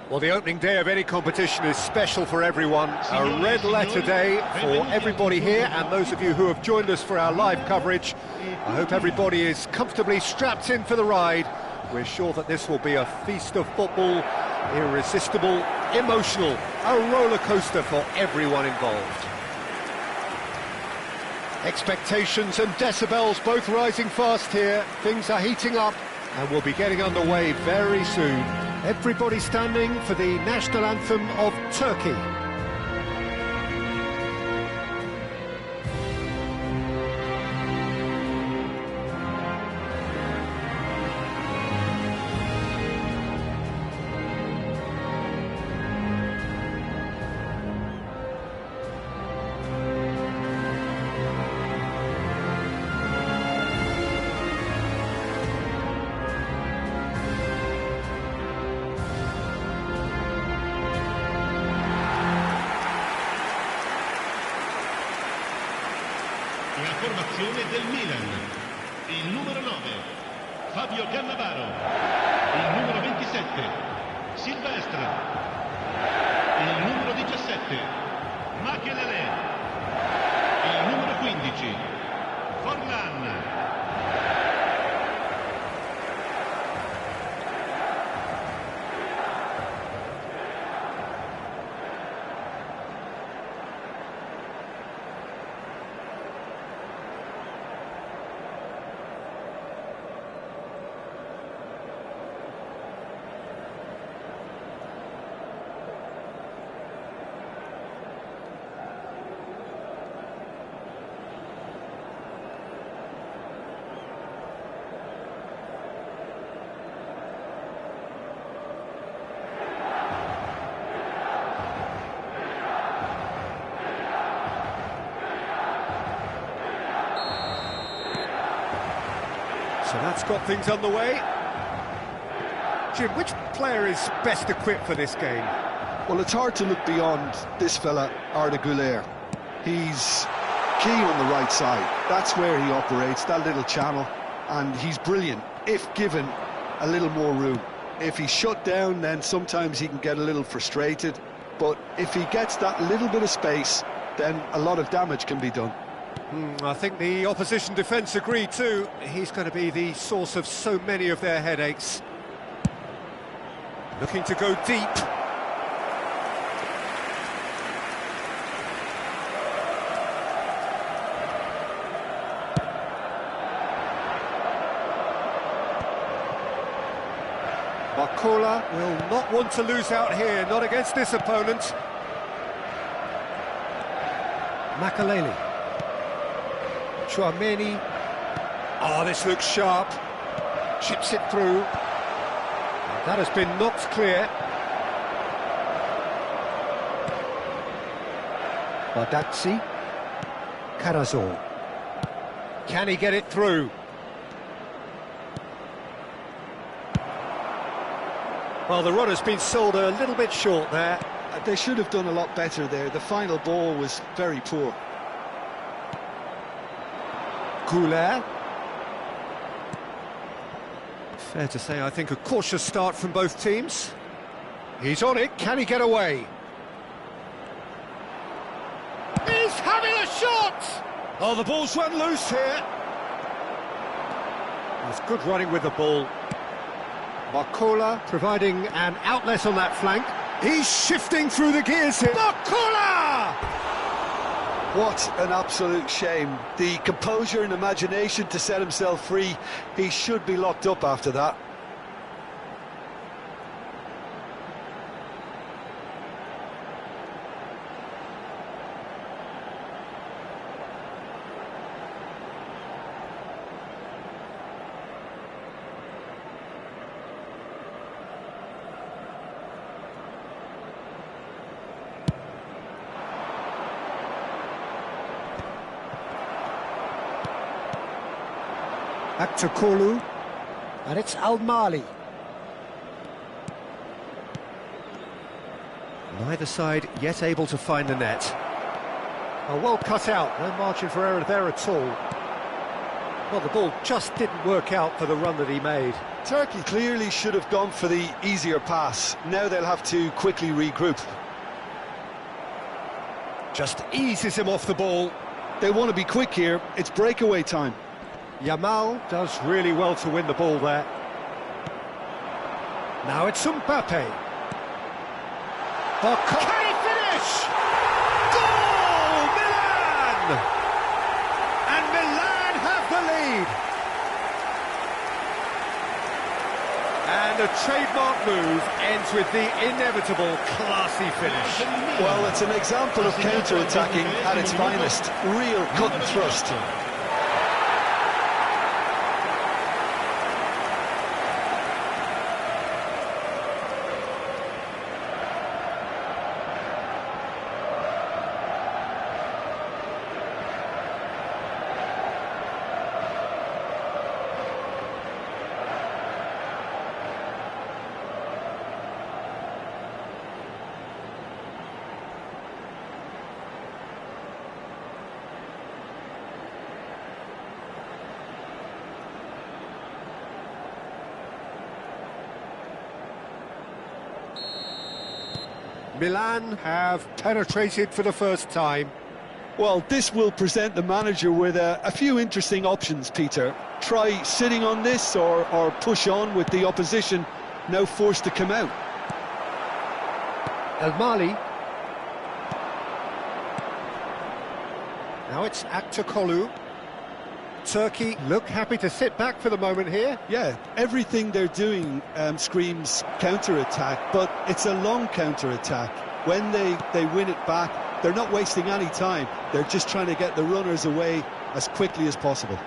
Well, the opening day of any competition is special for everyone. A red letter day for everybody here, and those of you who have joined us for our live coverage. I hope everybody is comfortably strapped in for the ride. We're sure that this will be a feast of football, irresistible, emotional, a roller coaster for everyone involved. Expectations and decibels both rising fast here. Things are heating up and we'll be getting underway very soon. Everybody standing for the national anthem of Turkey. La formazione del Milan, il numero 9, Fabio Cannavaro, il numero 27, Silvestre, il numero 17, Makelele, il numero 15, Forlan. So that's got things underway. Jim, which player is best equipped for this game? Well, it's hard to look beyond this fella, Arda Güler. He's key on the right side. That's where he operates, that little channel, and he's brilliant if given a little more room. If he's shut down, then sometimes he can get a little frustrated, but if he gets that little bit of space, then a lot of damage can be done. I think the opposition defence agree too. He's going to be the source of so many of their headaches. Looking to go deep. Barcola will not want to lose out here, not against this opponent. Makelele. Chouameni. Oh, this looks sharp. Chips it through. That has been knocked clear. Bardazzi. Carazor. Can he get it through? Well, the run has been sold a little bit short there. They should have done a lot better there. The final ball was very poor. Güler. Fair to say, I think, a cautious start from both teams. He's on it, can he get away? He's having a shot! Oh, the ball's run loose here. That's good running with the ball. Barcola providing an outlet on that flank. He's shifting through the gears here. Barcola! What an absolute shame. The composure and imagination to set himself free. He should be locked up after that. Back to Kolu, and it's Al-Mali. Neither side yet able to find the net. Oh, well cut out, no margin for error there at all. Well, the ball just didn't work out for the run that he made. Turkey clearly should have gone for the easier pass. Now they'll have to quickly regroup. Just eases him off the ball. They want to be quick here. It's breakaway time. Yamal does really well to win the ball there. Now it's Mbappe. Can he finish? Goal! Milan! And Milan have the lead. And a trademark move ends with the inevitable classy finish. Well, it's an example of counter-attacking at its finest. Real cut and thrust. Milan have penetrated for the first time. Well, this will present the manager with a few interesting options, Peter. Try sitting on this or push on with the opposition now forced to come out. El Mali. Now it's Aktokolu. Turkey look happy to sit back for the moment here. Yeah, everything they're doing screams counter-attack, but it's a long counter-attack. When they win it back, they're not wasting any time. They're just trying to get the runners away as quickly as possible.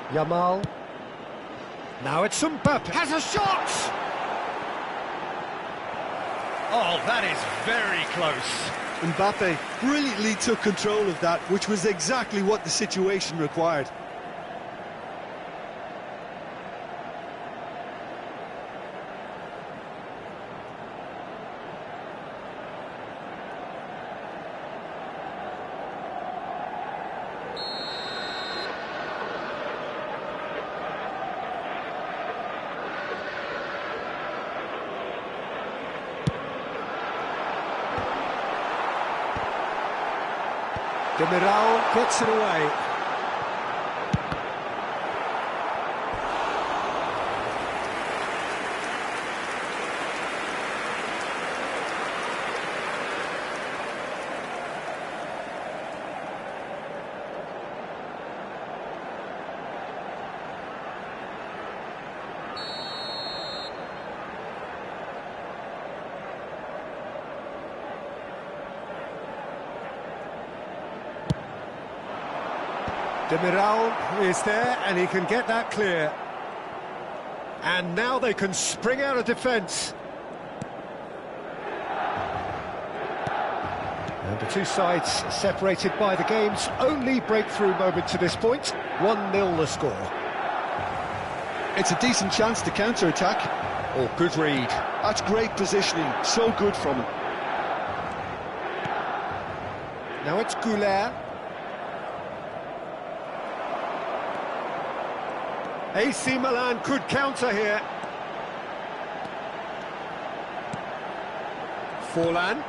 Yamal. Now it's Mbappe. Has a shot! Oh, that is very close. Mbappe brilliantly took control of that, which was exactly what the situation required. Demiral gets it away. Demiral is there and he can get that clear. And now they can spring out of defence. And the two sides separated by the game's only breakthrough moment to this point. 1-0 the score. It's a decent chance to counter-attack. Oh, good read. That's great positioning, so good from him. Now it's Goulet. AC Milan could counter here. Forlan.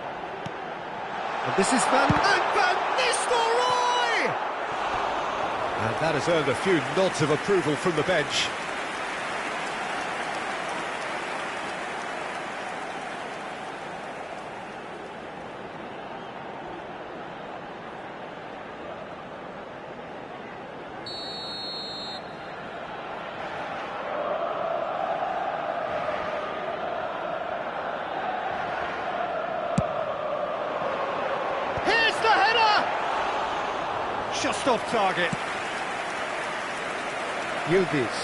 And this is Van Nistelrooy! And that has earned a few nods of approval from the bench. Just off target. Yildiz.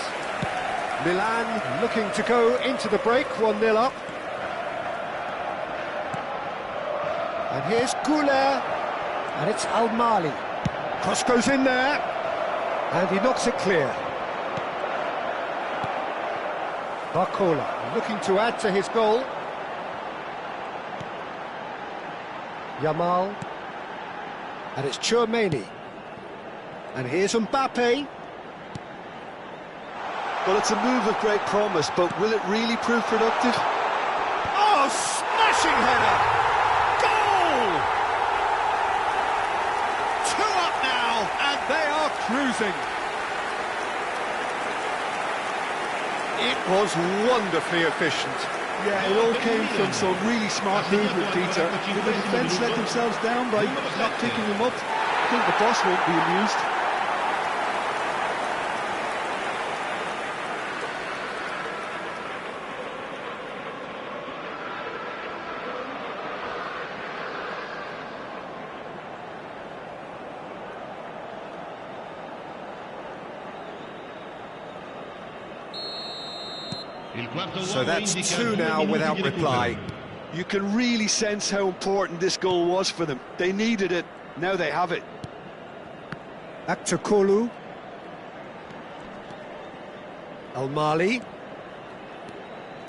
Milan looking to go into the break, 1-0 up. And here's Goulet. And it's Al Mali. Cross goes in there. And he knocks it clear. Barcola looking to add to his goal. Yamal. And it's Tchouaméni. And here's Mbappe. Well, it's a move of great promise, but will it really prove productive? Oh, smashing header! Goal! 2 up now, and they are cruising. It was wonderfully efficient. Yeah, it all came from some really smart movement, Peter. Did the defence let themselves down by not picking them up? I think the boss won't be amused. So that's 2 now without reply. You can really sense how important this goal was for them. They needed it, now they have it. Back to Kolu. Al-Mali.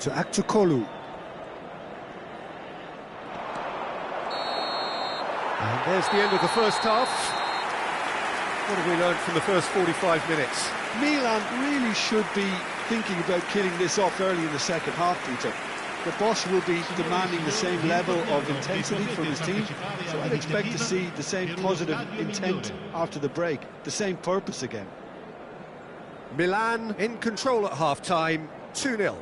To Aktukolu. And there's the end of the first half. What have we learned from the first 45 minutes? Milan really should be thinking about killing this off early in the second half, Peter. The boss will be demanding the same level of intensity from his team, so I'd expect to see the same positive intent after the break, the same purpose again. Milan in control at half-time, 2-0.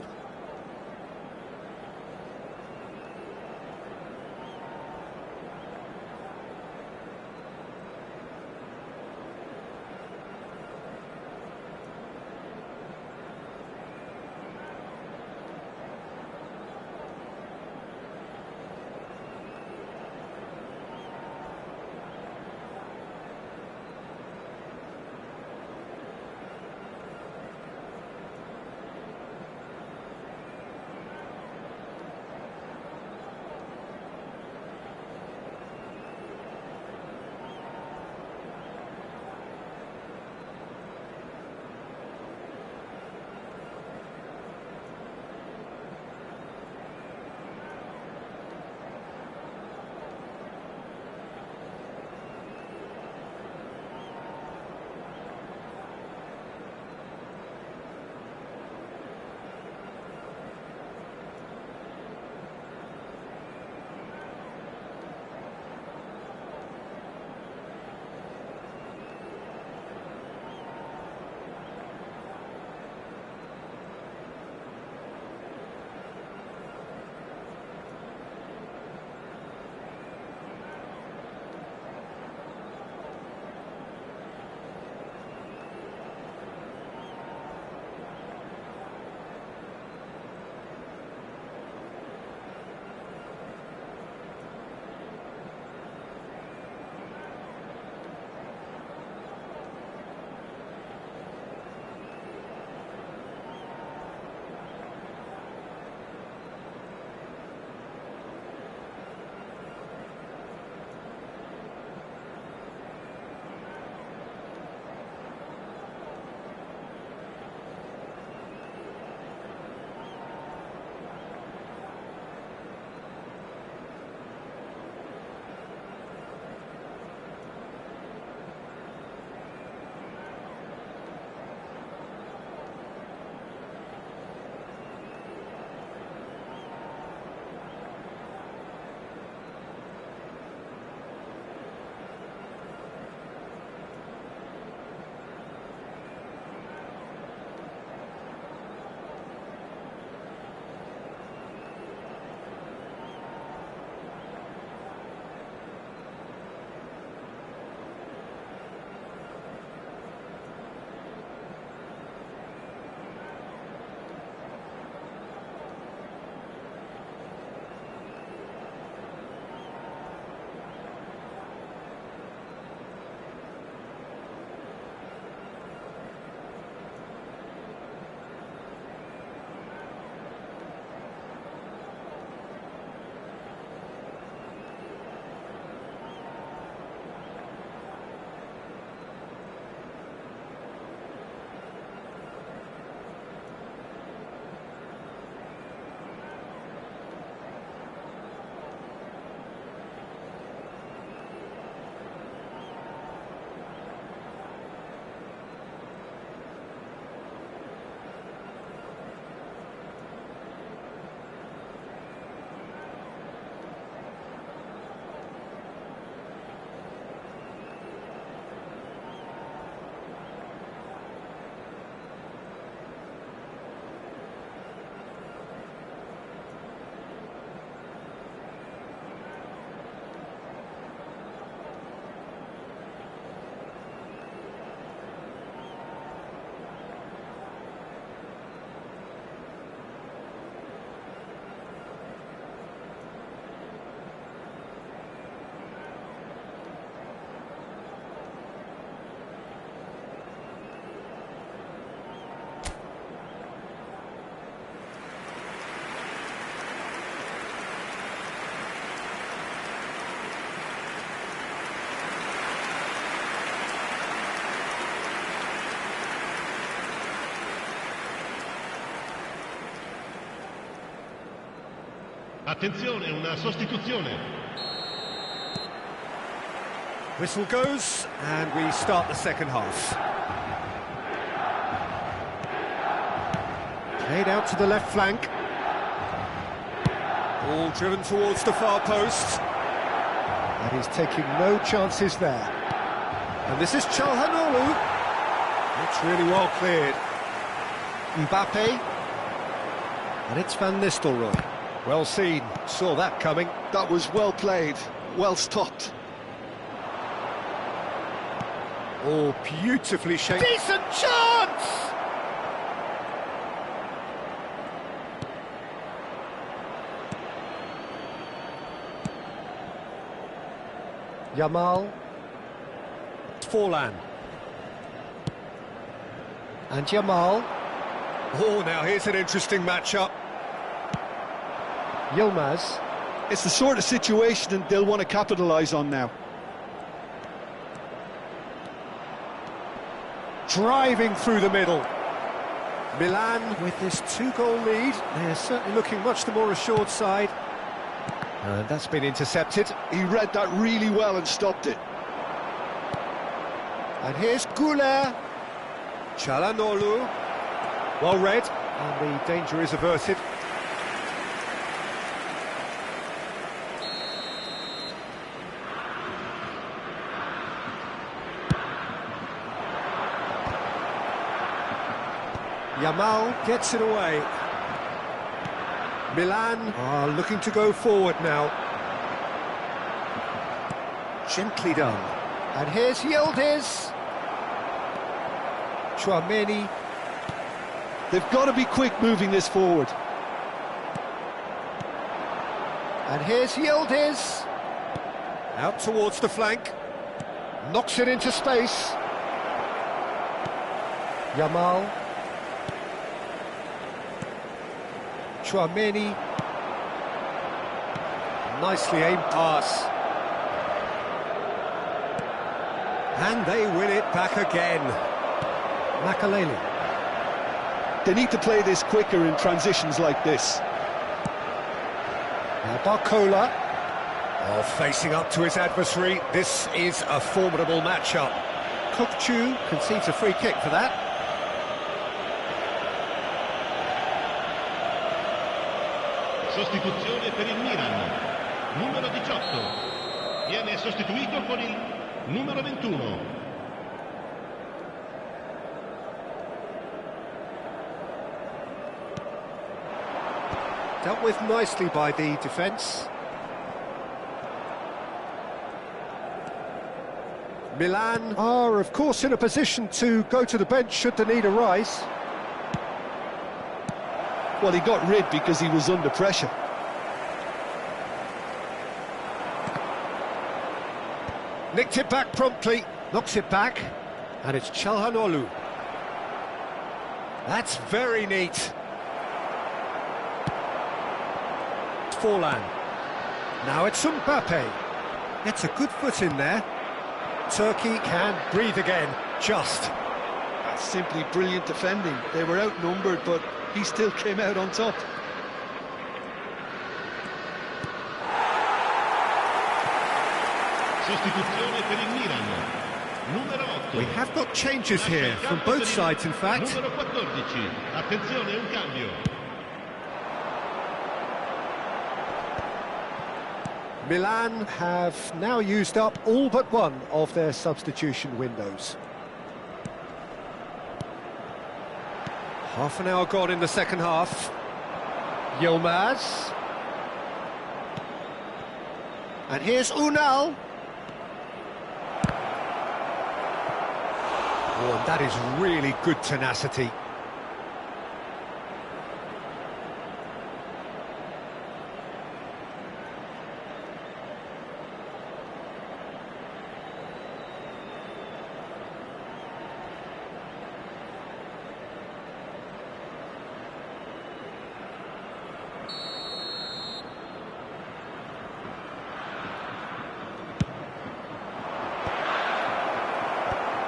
Attenzione, una sostituzione. Whistle goes, and we start the second half. Played out to the left flank. Ball driven towards the far post. And he's taking no chances there. And this is Çalhanoğlu. It's really well cleared. Mbappe. And it's Van Nistelrooy. Well seen, saw that coming. That was well played, well stopped. Oh, beautifully shaped. Decent chance! Yamal. Forlan. And Yamal. Oh, now here's an interesting matchup. Yilmaz. It's the sort of situation they'll want to capitalise on now. Driving through the middle. Milan with this 2-goal lead. They're certainly looking much the more assured side. And that's been intercepted. He read that really well and stopped it. And here's Güler. Çalhanoğlu. Well read, and the danger is averted. Yamal gets it away. Milan are looking to go forward now. Gently done. And here's Yildiz. Tchouaméni. They've got to be quick moving this forward. And here's Yildiz. Out towards the flank. Knocks it into space. Yamal. Tchouaméni. Nicely aimed pass. And they win it back again. Makaleli. They need to play this quicker in transitions like this. Now Barcola. Oh, facing up to his adversary. This is a formidable matchup. Kukçu concedes a free kick for that. Sostituzione per il Milan. Numero 18. Viene sostituito con il numero 21. Dealt with nicely by the defence. Milan are, of course, in a position to go to the bench should the need arise. Well, he got rid because he was under pressure. Nicked it back promptly, knocks it back, and it's Çalhanoğlu. That's very neat. Forlan. Now it's Mbappe. Gets a good foot in there. Turkey can breathe again, just. That's simply brilliant defending. They were outnumbered, but he still came out on top. Sostituzione per il Milan. Numero 8. We have got changes here from both sides, in fact. Numero 14. Attenzione, un cambio. Milan have now used up all but one of their substitution windows. Half an hour gone in the second half. Yilmaz. And here's Unal. Oh, and that is really good tenacity.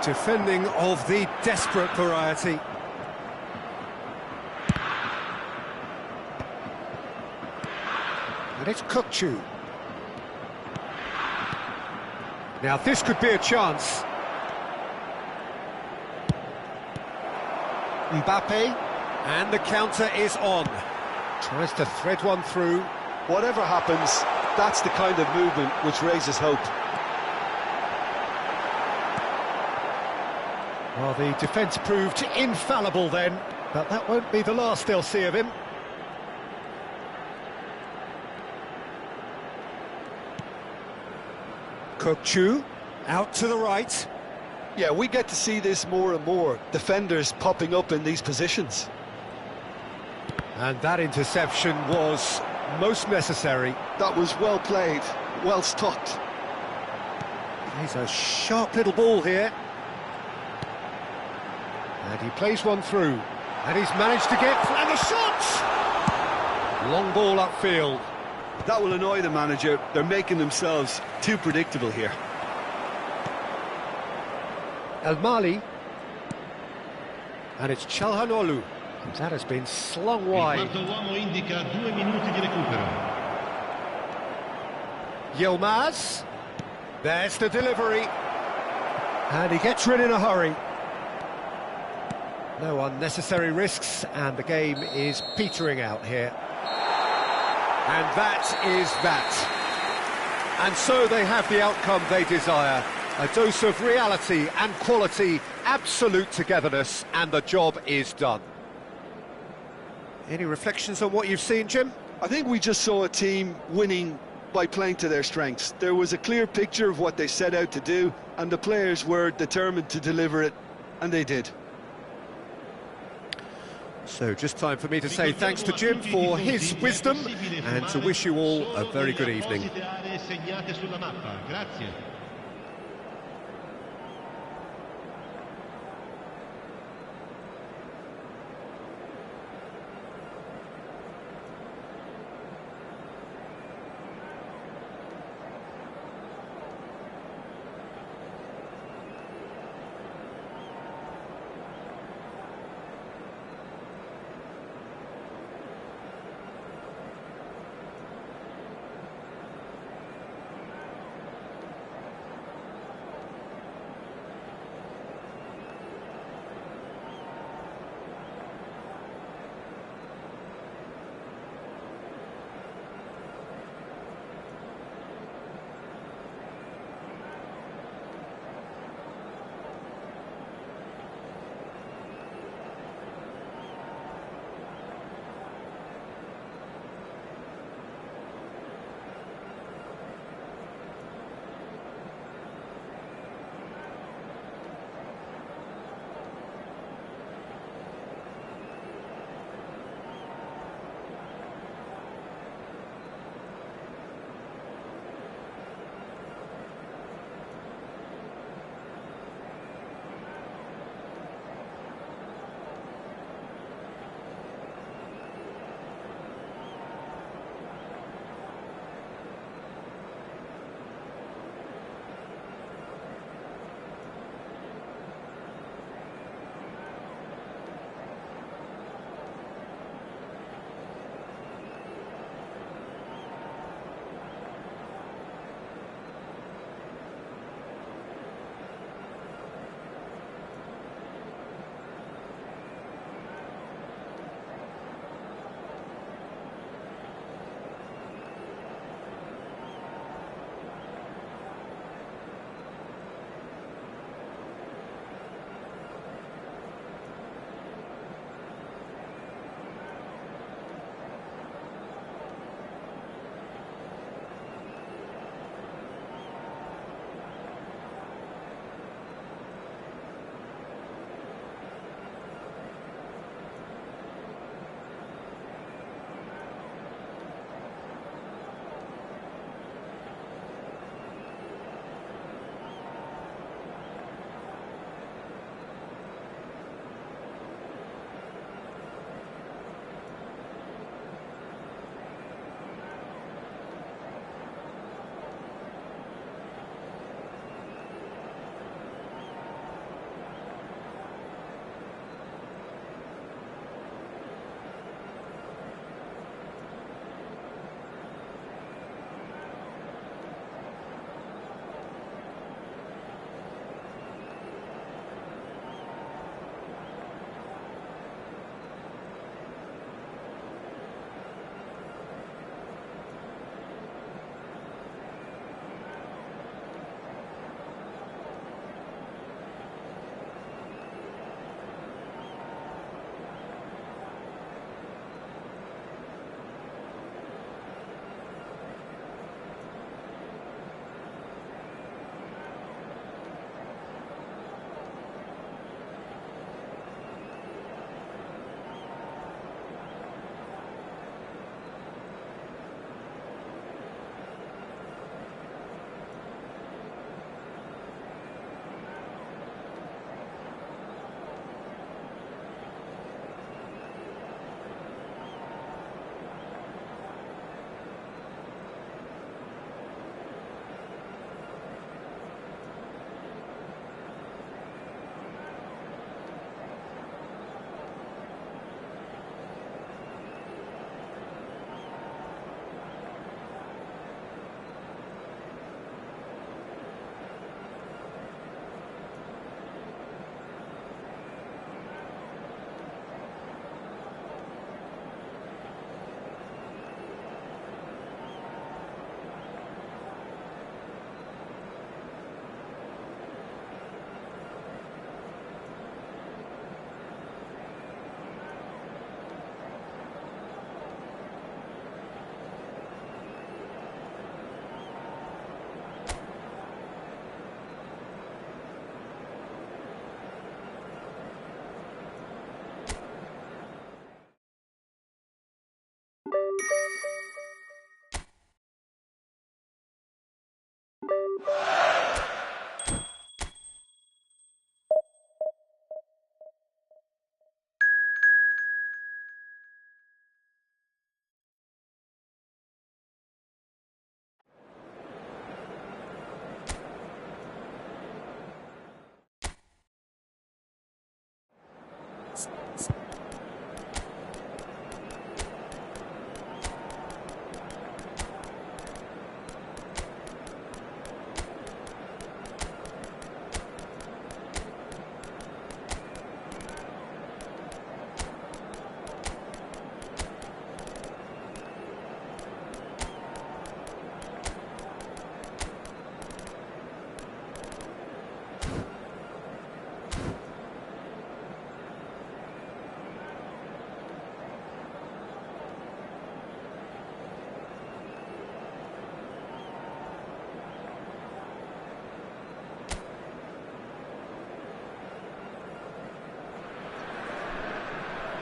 Defending of the desperate variety. And it's Kukçu. Now this could be a chance. Mbappe, and the counter is on. Tries to thread one through. Whatever happens, that's the kind of movement which raises hope. Well, the defence proved infallible then, but that won't be the last they'll see of him. Kukçu, out to the right. Yeah, we get to see this more and more. Defenders popping up in these positions. And that interception was most necessary. That was well played, well stopped. He's a sharp little ball here. And he plays one through. And he's managed to get... And the shot! Long ball upfield. That will annoy the manager. They're making themselves too predictable here. El Mali. And it's Çalhanoğlu. That has been slung wide. Il quarto uomo indica 2 minuti di recupero. Yilmaz. There's the delivery. And he gets rid in a hurry. No unnecessary risks, and the game is petering out here. And that is that. And so they have the outcome they desire. A dose of reality and quality, absolute togetherness, and the job is done. Any reflections on what you've seen, Jim? I think we just saw a team winning by playing to their strengths. There was a clear picture of what they set out to do, and the players were determined to deliver it, and they did. So just time for me to say thanks to Jim for his wisdom and to wish you all a very good evening.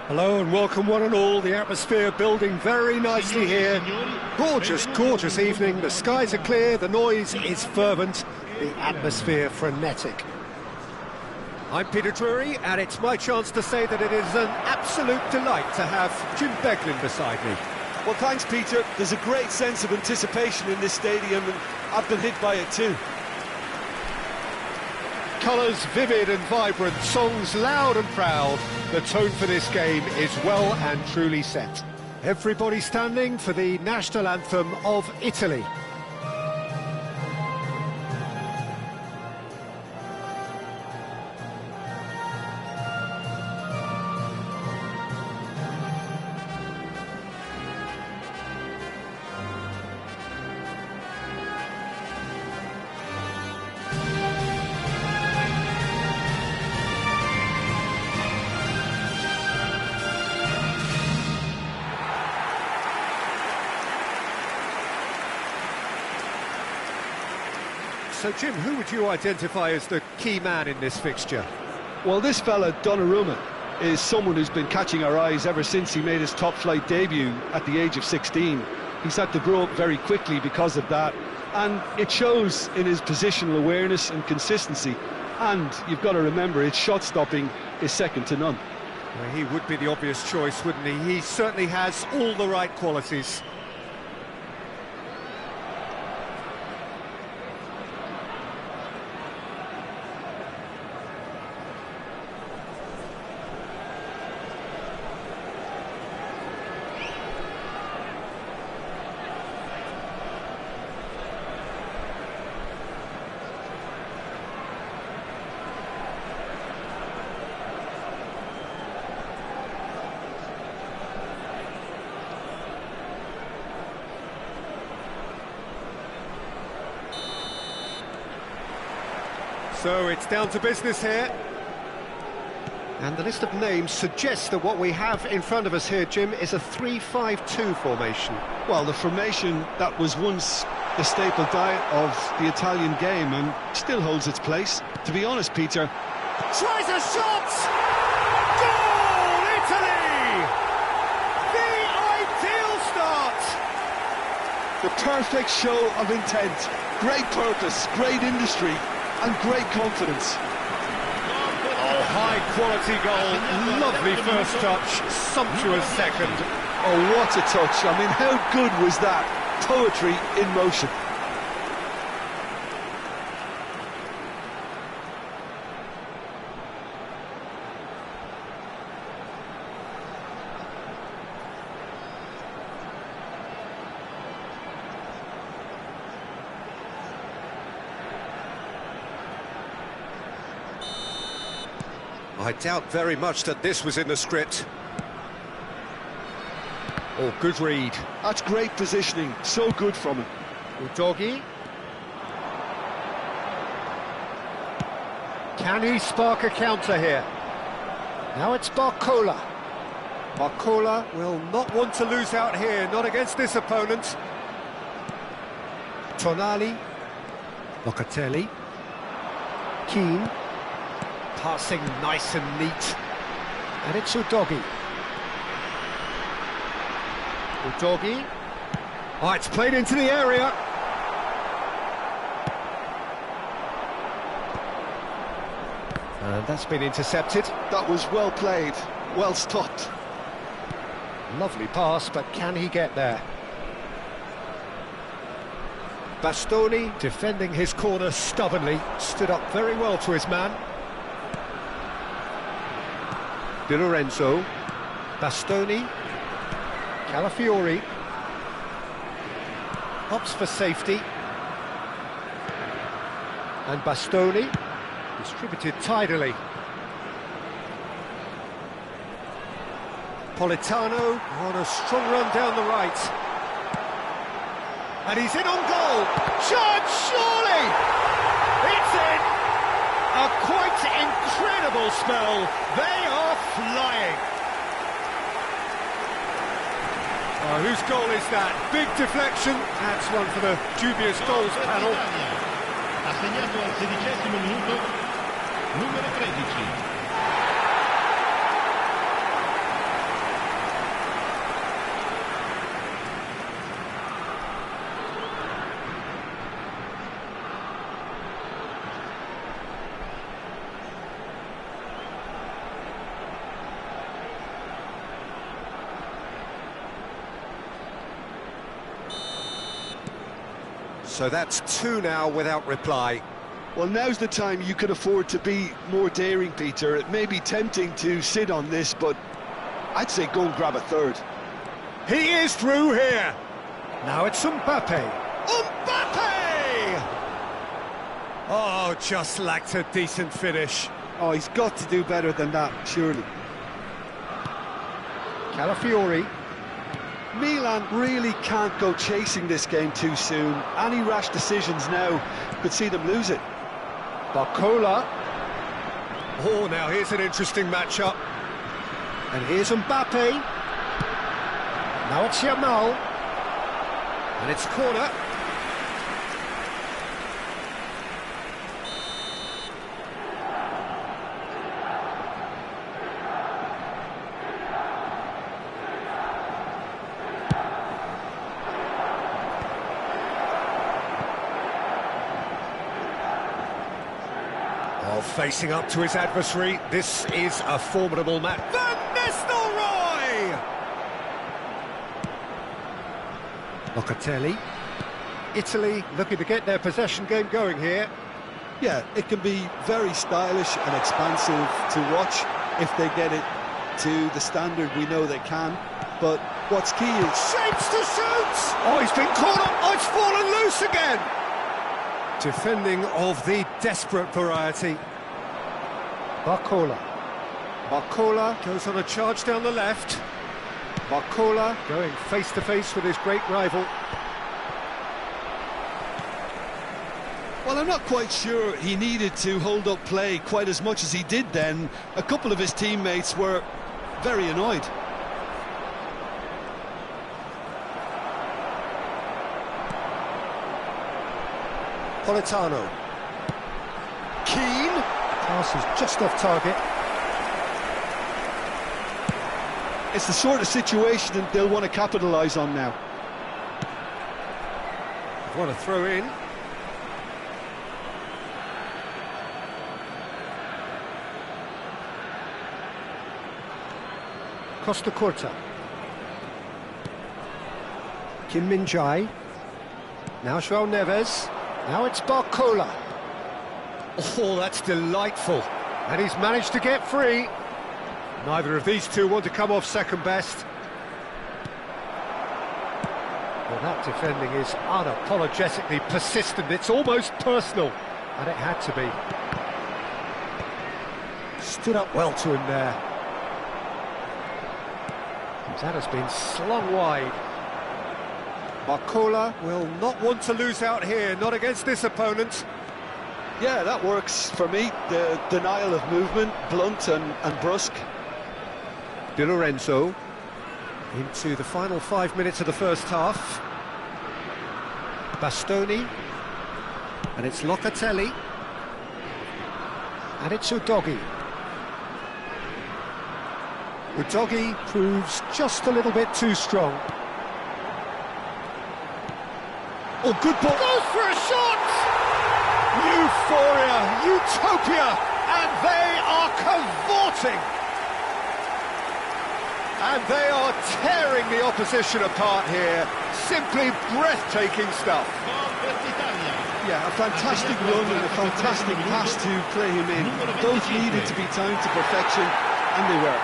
Hello and welcome one and all. The atmosphere building very nicely here. Gorgeous, gorgeous evening. The skies are clear, the noise is fervent, the atmosphere frenetic. I'm Peter Drury, and it's my chance to say that it is an absolute delight to have Jim Beglin beside me. Well, thanks, Peter. There's a great sense of anticipation in this stadium, and I've been hit by it too. Colours vivid and vibrant, songs loud and proud. The tone for this game is well and truly set. Everybody standing for the national anthem of Italy. So, Jim, who would you identify as the key man in this fixture? Well, this fella, Donnarumma, is someone who's been catching our eyes ever since he made his top-flight debut at the age of 16. He's had to grow up very quickly because of that, and it shows in his positional awareness and consistency. And you've got to remember, his shot-stopping is second to none. Well, he would be the obvious choice, wouldn't he? He certainly has all the right qualities. So it's down to business here. And the list of names suggests that what we have in front of us here, Jim, is a 3-5-2 formation. Well, the formation that was once the staple diet of the Italian game and still holds its place. To be honest, Peter... Tries a shot! Goal, Italy! The ideal start! The perfect show of intent. Great purpose, great industry, and great confidence. Oh, high-quality goal, lovely first touch, sumptuous second. Oh, what a touch. I mean, how good was that? Poetry in motion. I doubt very much that this was in the script. Oh, good read. That's great positioning, so good from him. Udogi. Can he spark a counter here? Now it's Barcola. Barcola will not want to lose out here, not against this opponent. Tonali. Locatelli. Keane. Passing nice and neat. And it's Udogi. Udogi. Oh, it's played into the area. And that's been intercepted. That was well played, well stopped. Lovely pass, but can he get there? Bastoni, defending his corner stubbornly, stood up very well to his man. Di Lorenzo, Bastoni, Calafiori, opts for safety, and Bastoni, distributed tidily. Politano on a strong run down the right, and he's in on goal. Charge, surely! It's in! A quite incredible spell. They are flying. Oh, whose goal is that? Big deflection. That's one for the dubious goals panel. Ha segnato al 16° minuto numero 13. So that's two now without reply. Well, now's the time you could afford to be more daring, Peter. It may be tempting to sit on this, but I'd say go and grab a third. He is through here. Now it's Mbappe. Mbappe! Oh, just lacked a decent finish. Oh, he's got to do better than that, surely. Calafiori. Milan really can't go chasing this game too soon. Any rash decisions now could see them lose it. Barcola. Oh, now here's an interesting matchup. And here's Mbappe. Now it's Yamal. And it's corner. Oh, facing up to his adversary, this is a formidable match. Van Nistelrooy! Locatelli. Italy looking to get their possession game going here. Yeah, it can be very stylish and expansive to watch if they get it to the standard we know they can. But what's key is... Shapes to shoot! Oh, he's been caught up! Oh, it's fallen loose again! Defending of the desperate variety. Barcola. Barcola goes on a charge down the left. Barcola going face-to-face with his great rival. Well, I'm not quite sure he needed to hold up play quite as much as he did then. A couple of his teammates were very annoyed. Politano. Keane. Pass is just off target. It's the sort of situation that they'll want to capitalise on now. They want to throw in. Costa Curta. Kim Min-jae. Now João Neves. Now it's Barcola. Oh, that's delightful. And he's managed to get free. Neither of these two want to come off second best. Well, that defending is unapologetically persistent. It's almost personal. And it had to be. Stood up well to him there. That has been slung wide. Barcola will not want to lose out here, not against this opponent. Yeah, that works for me. The denial of movement, blunt and brusque. Di Lorenzo into the final 5 minutes of the first half. Bastoni. And it's Locatelli. And it's Udogi. Udogi proves just a little bit too strong. Oh, good ball. Goes for a shot! Euphoria, utopia, and they are cavorting. And they are tearing the opposition apart here. Simply breathtaking stuff. Yeah, a fantastic run and a fantastic pass to play him in. Both needed to be timed to perfection, and they were.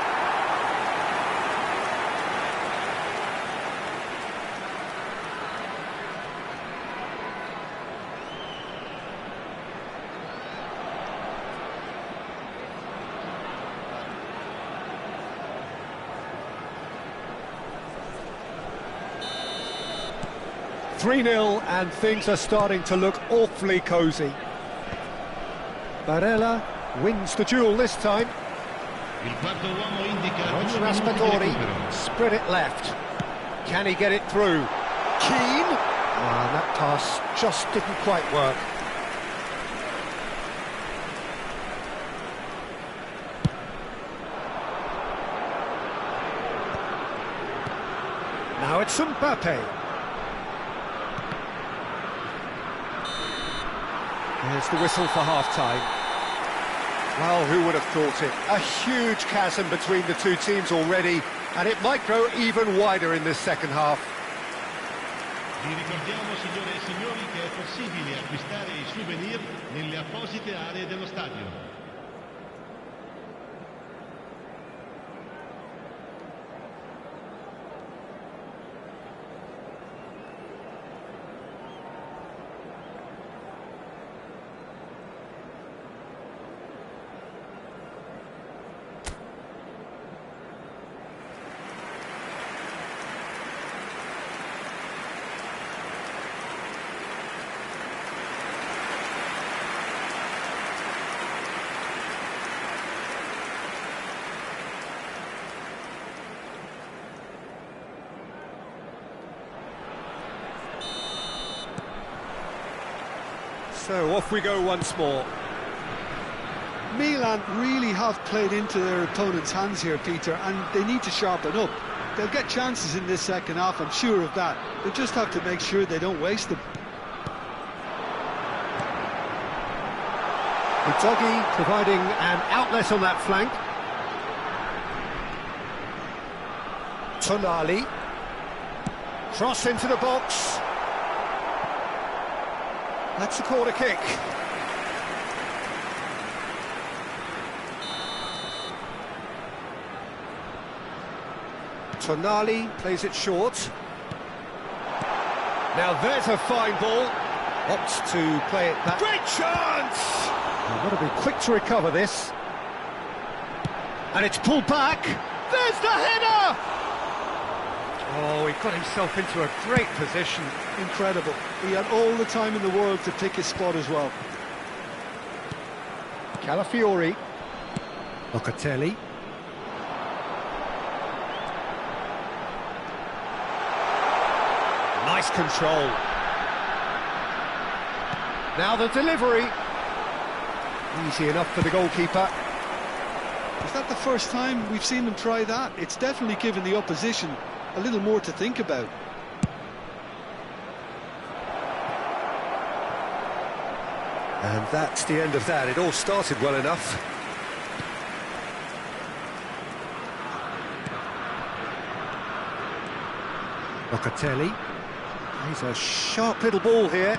(3-0) and things are starting to look awfully cosy. Barella wins the duel this time. Raspadori spread it left. Can he get it through? Keane. And that pass just didn't quite work. Now it's Mbappe. Here's the whistle for half-time. Well, who would have thought it? A huge chasm between the two teams already, and it might grow even wider in this second half. Vi ricordiamo, signore e signori, che è possibile acquistare i souvenir nelle apposite aree dello stadio. So off we go once more. Milan really have played into their opponent's hands here, Peter, and they need to sharpen up. They'll get chances in this second half, I'm sure of that. They just have to make sure they don't waste them. Udogi providing an outlet on that flank. Tonali. Cross into the box. That's a corner kick. Tonali plays it short. Now there's a fine ball. Opts to play it back. Great chance! I've got to be quick to recover this. And it's pulled back. There's the header! Oh, he got himself into a great position. Incredible. He had all the time in the world to pick his spot as well. Calafiori. Locatelli. Nice control. Now the delivery. Easy enough for the goalkeeper. Is that the first time we've seen them try that? It's definitely given the opposition a little more to think about. And that's the end of that. It all started well enough. Locatelli. He's a sharp little ball here.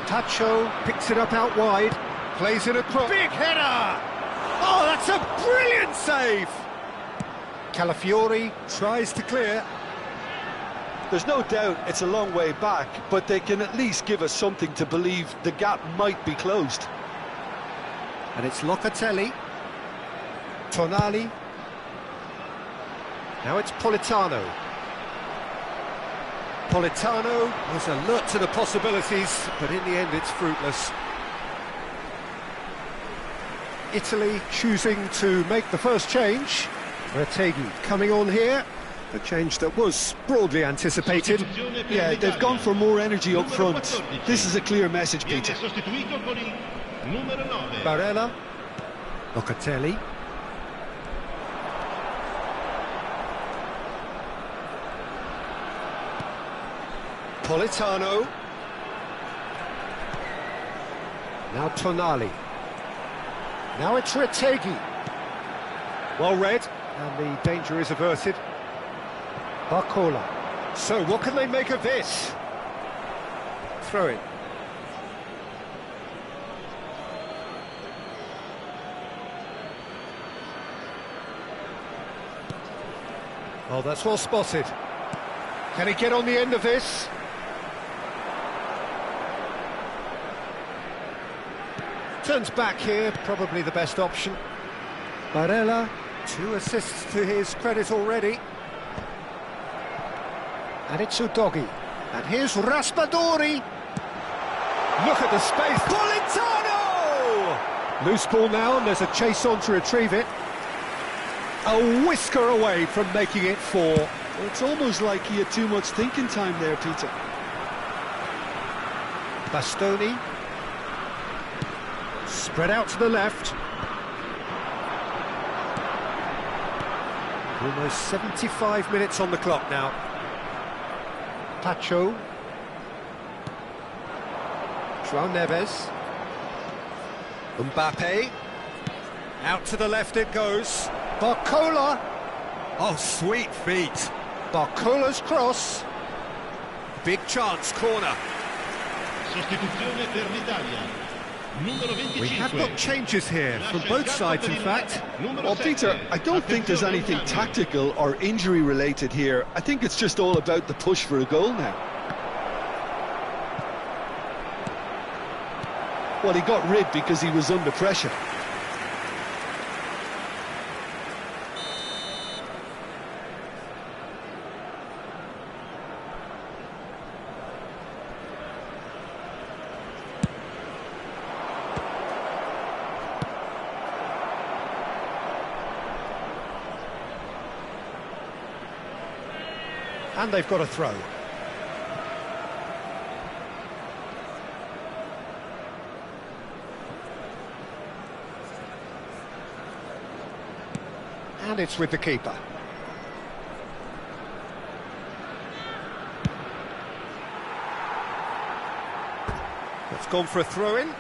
Tacho picks it up out wide. Plays it across. Big header! Oh, that's a brilliant save! Calafiori tries to clear. There's no doubt it's a long way back, but they can at least give us something to believe the gap might be closed. And it's Locatelli. Tonali. Now it's Politano. Politano was alert to the possibilities, but in the end it's fruitless. Italy choosing to make the first change. Retegui coming on here. A change that was broadly anticipated. Yeah, they've gone for more energy up front. This is a clear message, Peter. Barella. Locatelli. Politano. Now Tonali. Now it's Retegui. Well read, and the danger is averted. Barcola. So what can they make of this? Throw it. Oh, that's well spotted. Can he get on the end of this? Turns back here, probably the best option. Barella, 2 assists to his credit already. And it's Udogi. And here's Raspadori. Look at the space. Politano! Loose ball now, and there's a chase on to retrieve it. A whisker away from making it 4. It's almost like he had too much thinking time there, Peter. Bastoni. Spread out to the left. Almost 75 minutes on the clock now. Tacho. João Neves. Mbappe. Out to the left it goes. Barcola. Oh, sweet feet. Barcola's cross. Big chance, corner. Sostituzione per l'Italia. Numero 25. We have got changes here, from both sides in fact. Well, Peter, I don't think there's anything tactical or injury related here. I think it's just all about the push for a goal now. Well, he got rid because he was under pressure. And they've got a throw. And it's with the keeper. It's gone for a throw-in.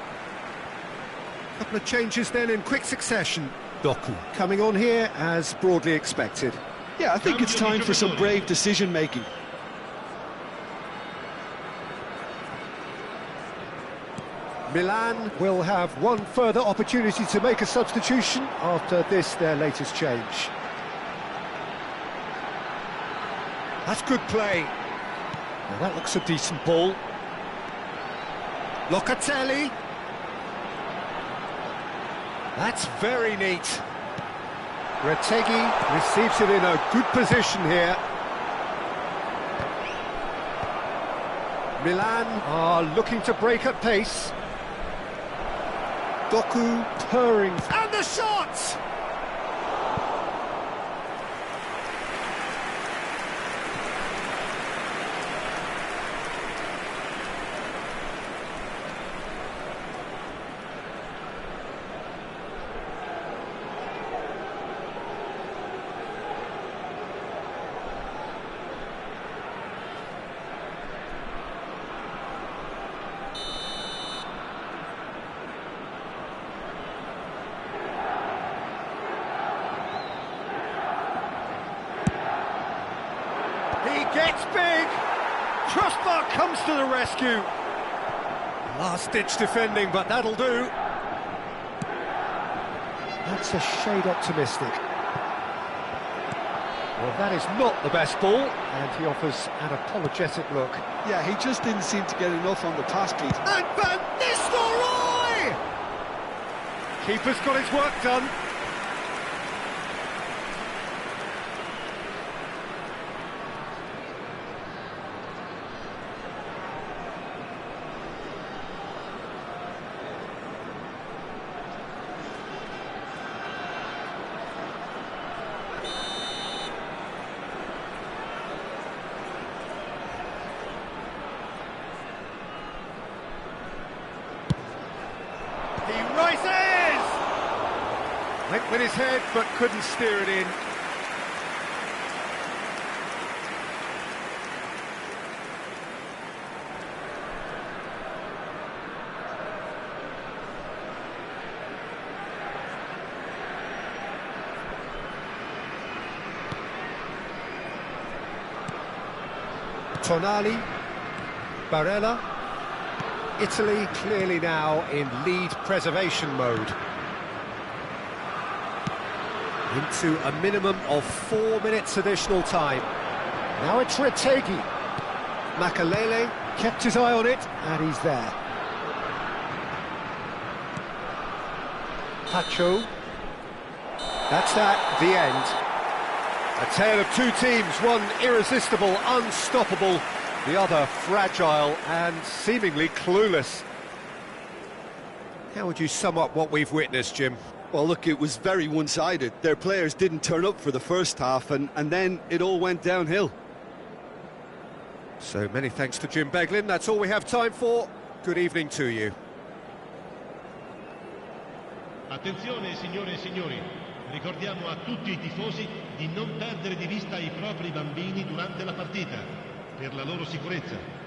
Couple of changes then in quick succession. Doku coming on here as broadly expected. Yeah, I think it's time for some brave decision-making. Milan will have one further opportunity to make a substitution after this, their latest change. That's good play. Now that looks a decent ball. Locatelli. That's very neat. Retegui receives it in a good position here. Milan are looking to break at pace. Doku purring. And the shot! He gets big. Crossbar comes to the rescue. Last-ditch defending, but that'll do. That's a shade optimistic. Well, that is not the best ball, and he offers an apologetic look. Yeah, he just didn't seem to get enough on the pass, Pete. And Van Nistelrooy! Keeper's got his work done. He rises! Went with his head, but couldn't steer it in. Tonali, Barella. Italy clearly now in lead preservation mode. Into a minimum of 4 minutes additional time. Now it's Retegui. Makalele kept his eye on it, and he's there. Pacho. That's that, the end. A tale of two teams, one irresistible, unstoppable, the other fragile and seemingly clueless. How would you sum up what we've witnessed, Jim? Well, look, it was very one-sided. Their players didn't turn up for the first half, and then it all went downhill. So many thanks to Jim Beglin. That's all we have time for. Good evening to you. Attenzione signore e signori, ricordiamo a tutti i tifosi di non perdere di vista i propri bambini durante la partita, per la loro sicurezza.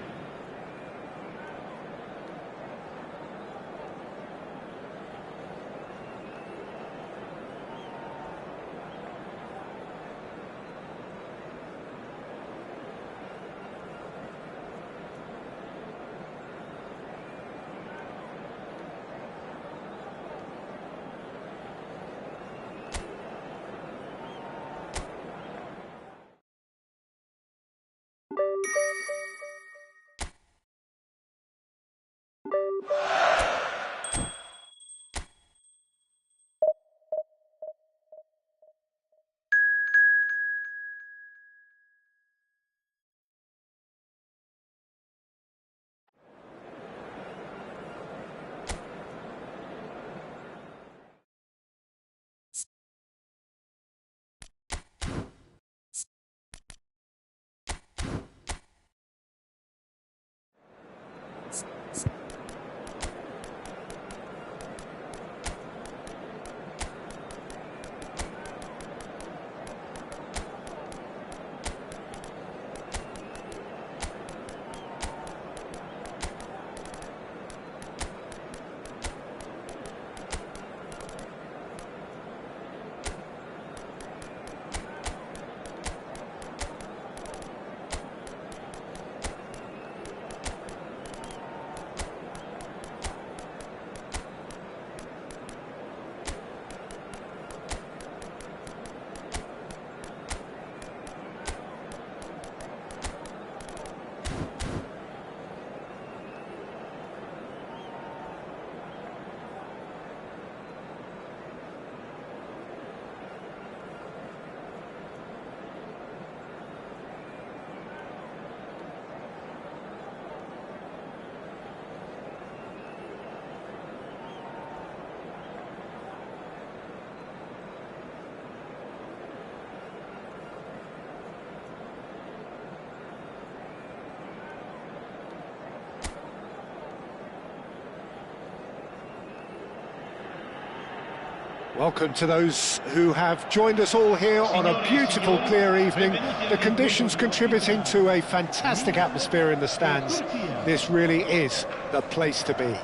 Welcome to those who have joined us all here on a beautiful, clear evening. The conditions contributing to a fantastic atmosphere in the stands. This really is the place to be.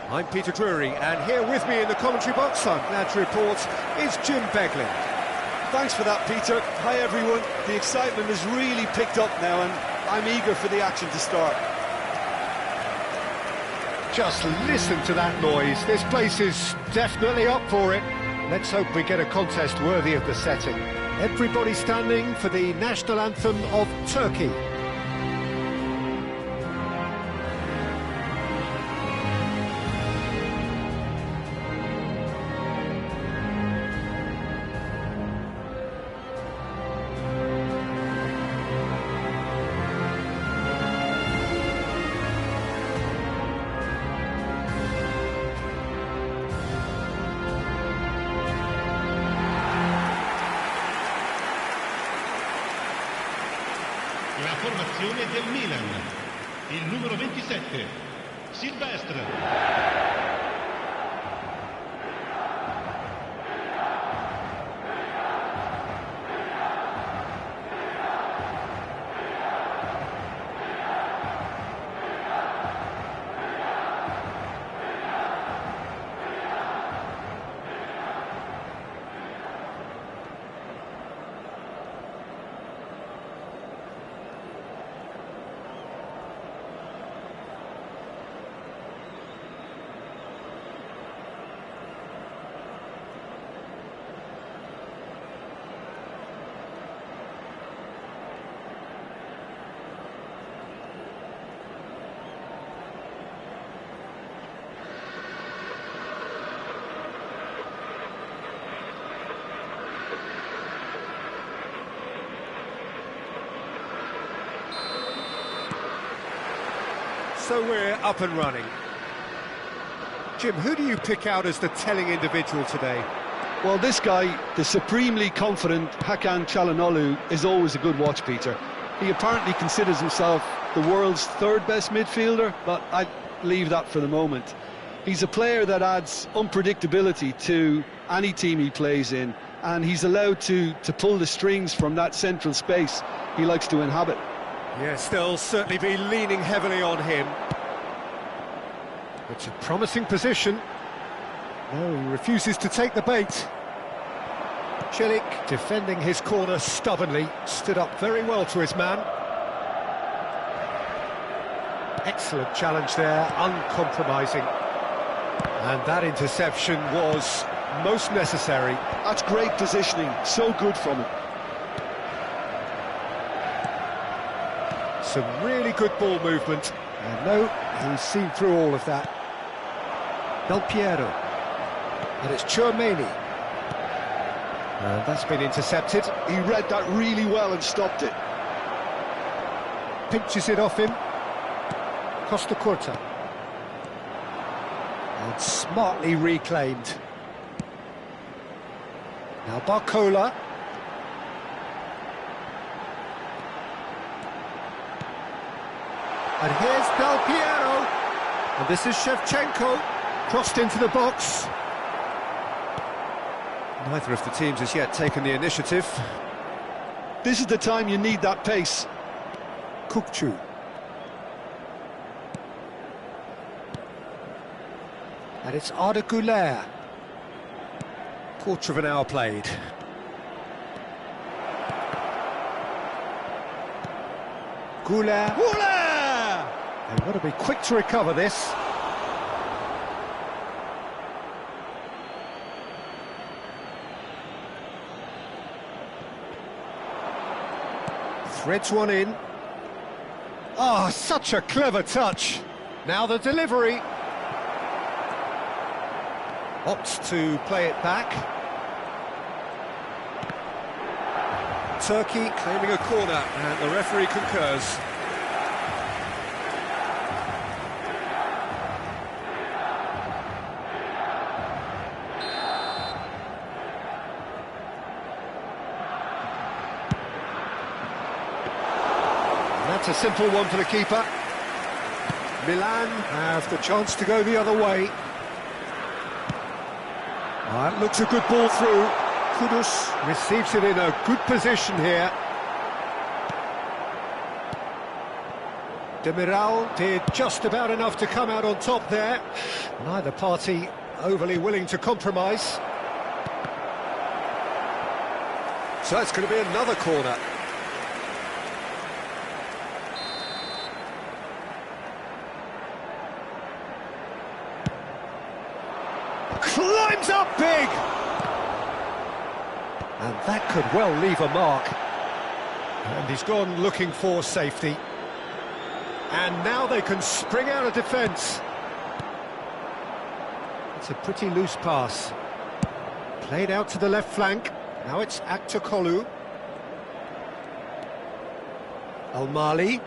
I'm Peter Drury, and here with me in the commentary box, I'm glad to report, is Jim Beglin. Thanks for that, Peter. Hi, everyone. The excitement has really picked up now, and I'm eager for the action to start. Just listen to that noise. This place is definitely up for it. Let's hope we get a contest worthy of the setting. Everybody standing for the national anthem of Turkey. La formazione del Milan, il numero 27, Silvestre. So we're up and running. Jim, who do you pick out as the telling individual today? Well, this guy, the supremely confident Hakan Çalhanoğlu, is always a good watch, Peter. He apparently considers himself the world's third best midfielder, but I'd leave that for the moment. He's a player that adds unpredictability to any team he plays in, and he's allowed to pull the strings from that central space he likes to inhabit. Yes, they'll certainly be leaning heavily on him. It's a promising position. No, he refuses to take the bait. Celik, defending his corner stubbornly, stood up very well to his man. Excellent challenge there, uncompromising. And that interception was most necessary. That's great positioning, so good from him. Some really good ball movement. And no, he's seen through all of that. Del Piero. And it's Chouameni. And that's been intercepted. He read that really well and stopped it. Pinches it off him. Costa Curta. And smartly reclaimed. Now Barcola. And here's Del Piero. And this is Shevchenko. Crossed into the box. Neither of the teams has yet taken the initiative. This is the time you need that pace. Kukçu. And it's Arda Güler. Quarter of an hour played. Güler. They want to be quick to recover this. Threads one in. Oh, such a clever touch. Now the delivery. Opts to play it back. Turkey claiming a corner, and the referee concurs. That's a simple one for the keeper. Milan have the chance to go the other way. It looks a good ball through. Kudus receives it in a good position here. Demiral did just about enough to come out on top there. Neither party overly willing to compromise. So it's going to be another corner. Climbs up big! And that could well leave a mark. And he's gone looking for safety. And now they can spring out of defence. It's a pretty loose pass. Played out to the left flank. Now it's Aktokolu. Al-Mali.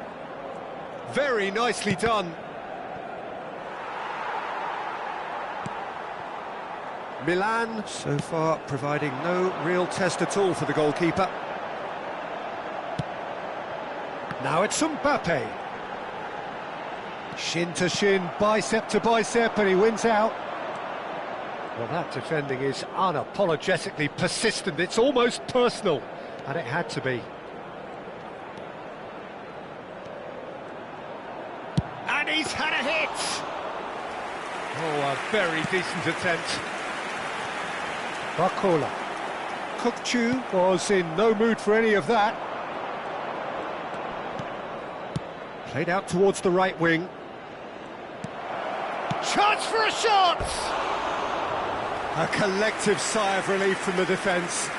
Very nicely done. Milan, so far, providing no real test at all for the goalkeeper. Now it's Mbappe. Shin to shin, bicep to bicep, and he wins out. Well, that defending is unapologetically persistent. It's almost personal, and it had to be. And he's had a hit! Oh, a very decent attempt. Bakola. Kukchu was in no mood for any of that. Played out towards the right wing. Chance for a shot! A collective sigh of relief from the defence.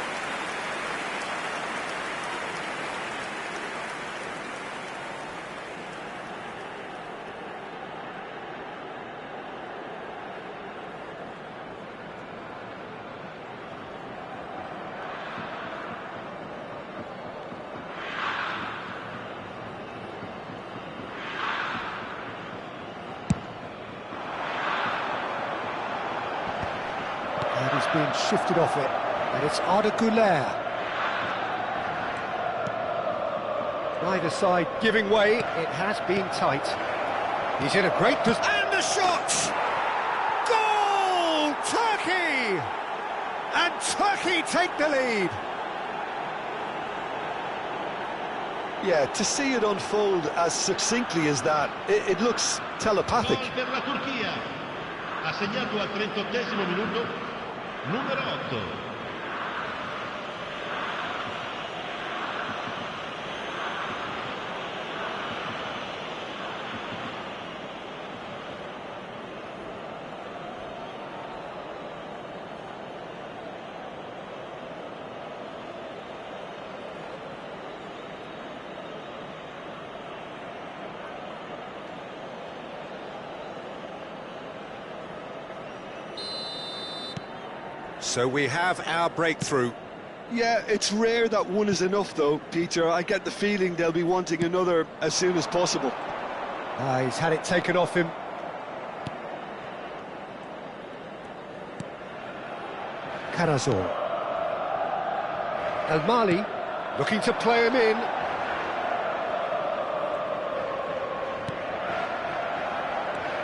And he's being shifted off it, and it's Arda Güler. Neither side giving way, it has been tight. He's in a great position, and the shot! Goal! Turkey! And Turkey take the lead. Yeah, to see it unfold as succinctly as that, it looks telepathic. Gol per la Turchia. Ha segnato al 38esimo minuto, numero 8. So we have our breakthrough. Yeah, it's rare that one is enough though, Peter. I get the feeling they'll be wanting another as soon as possible. He's had it taken off him. Karazor. El-Mali looking to play him in.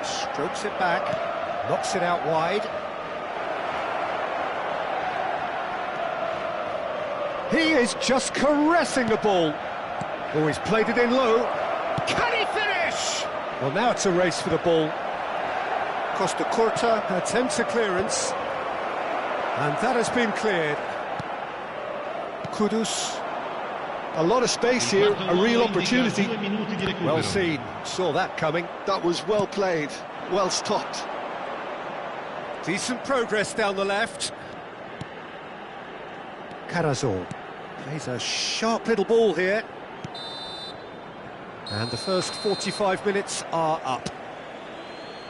Strokes it back, knocks it out wide. He is just caressing the ball. Oh, he's played it in low. Can he finish? Well, now it's a race for the ball. Costa Curta attempts a clearance. And that has been cleared. Kudus. A lot of space here, a real opportunity. Well seen, saw that coming. That was well played, well stopped. Decent progress down the left. Karazor plays a sharp little ball here. And the first 45 minutes are up.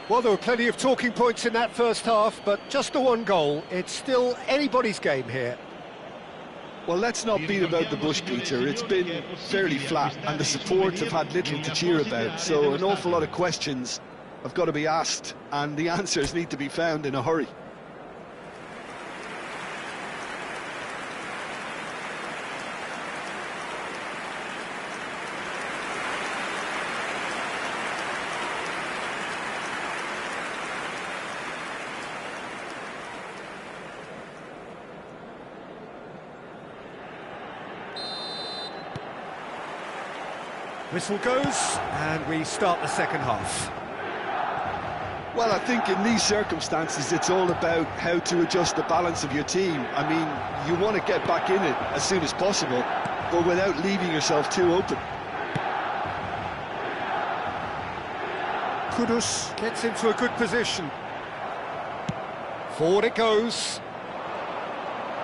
Well, there were plenty of talking points in that first half, but just the one goal. It's still anybody's game here. Well, let's not beat about the bush, Peter. It's been fairly flat, and the support have had little to cheer about, so an awful lot of questions have got to be asked, and the answers need to be found in a hurry. Whistle goes, and we start the second half. Well, I think in these circumstances, it's all about how to adjust the balance of your team. I mean, you want to get back in it as soon as possible, but without leaving yourself too open. Kudus gets into a good position. Forward it goes.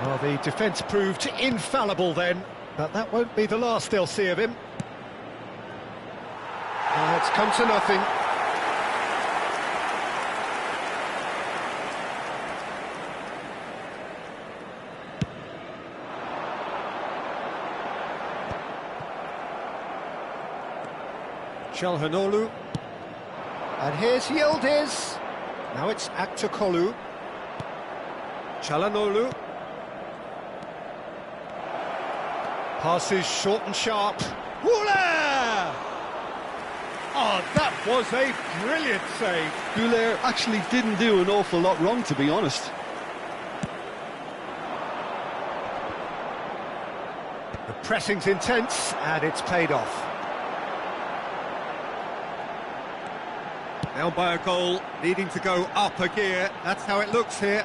Well, the defence proved infallible then, but that won't be the last they'll see of him. It's come to nothing. Çalhanoğlu. And here's Yildiz. Now it's Aktürkoğlu. Çalhanoğlu. Passes short and sharp. Woola! Oh, that was a brilliant save. Güler actually didn't do an awful lot wrong, to be honest. The pressing's intense, and it's paid off. Now by a goal, needing to go up a gear. That's how it looks here.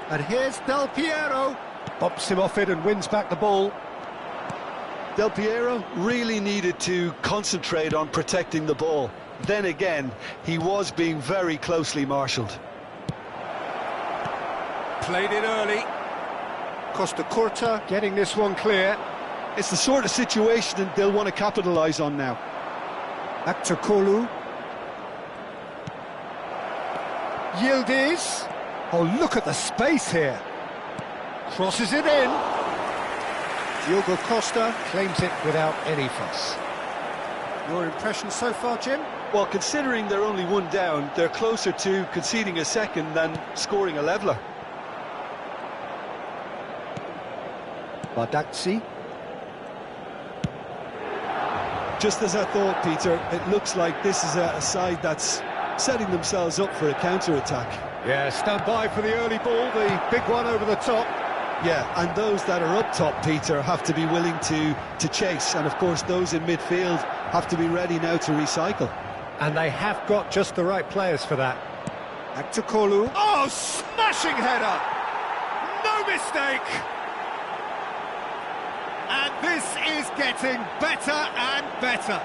And here's Del Piero. Bumps him off it and wins back the ball. Del Piero really needed to concentrate on protecting the ball. Then again, he was being very closely marshalled. Played it early. Costa Curta getting this one clear. It's the sort of situation that they'll want to capitalise on now. Aktürkoğlu. Yildiz. Oh, look at the space here. Crosses it in. Diogo Costa claims it without any fuss. Your impression so far, Jim? Well, considering they're only one down, they're closer to conceding a second than scoring a leveller. Bardakci. Just as I thought, Peter, it looks like this is a side that's setting themselves up for a counter-attack. Yeah, stand by for the early ball, the big one over the top. Yeah, and those that are up top, Peter, have to be willing to chase. And, of course, those in midfield have to be ready now to recycle. And they have got just the right players for that. Aktürkoğlu. Oh, smashing header! No mistake! And this is getting better and better.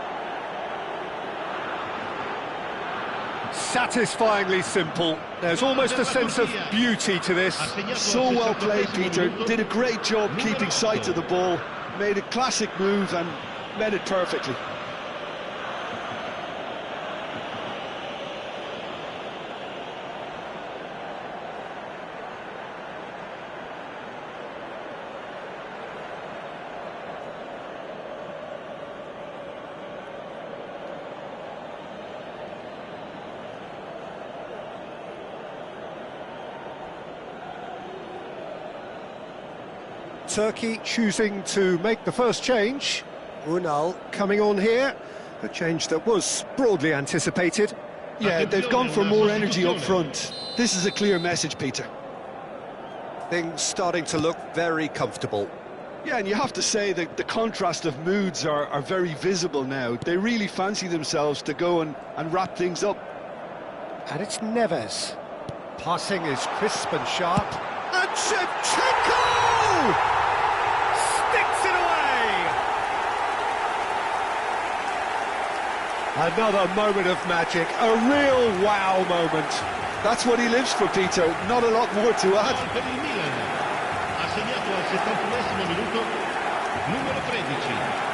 Satisfyingly simple. There's almost a sense of beauty to this. So well played, Peter. Did a great job keeping sight of the ball. Made a classic move and met it perfectly. Turkey choosing to make the first change. Unal coming on here. A change that was broadly anticipated. Yeah, they've gone for more energy up front. This is a clear message, Peter. Things starting to look very comfortable. Yeah, and you have to say that the contrast of moods are very visible now. They really fancy themselves to go and wrap things up. And it's Neves. Passing is crisp and sharp. And Shevchenko! Sticks it away! Another moment of magic, a real wow moment. That's what he lives for, Peter. Not a lot more to add. Per il Milan, ha segnato al 71esimo minuto, numero 13.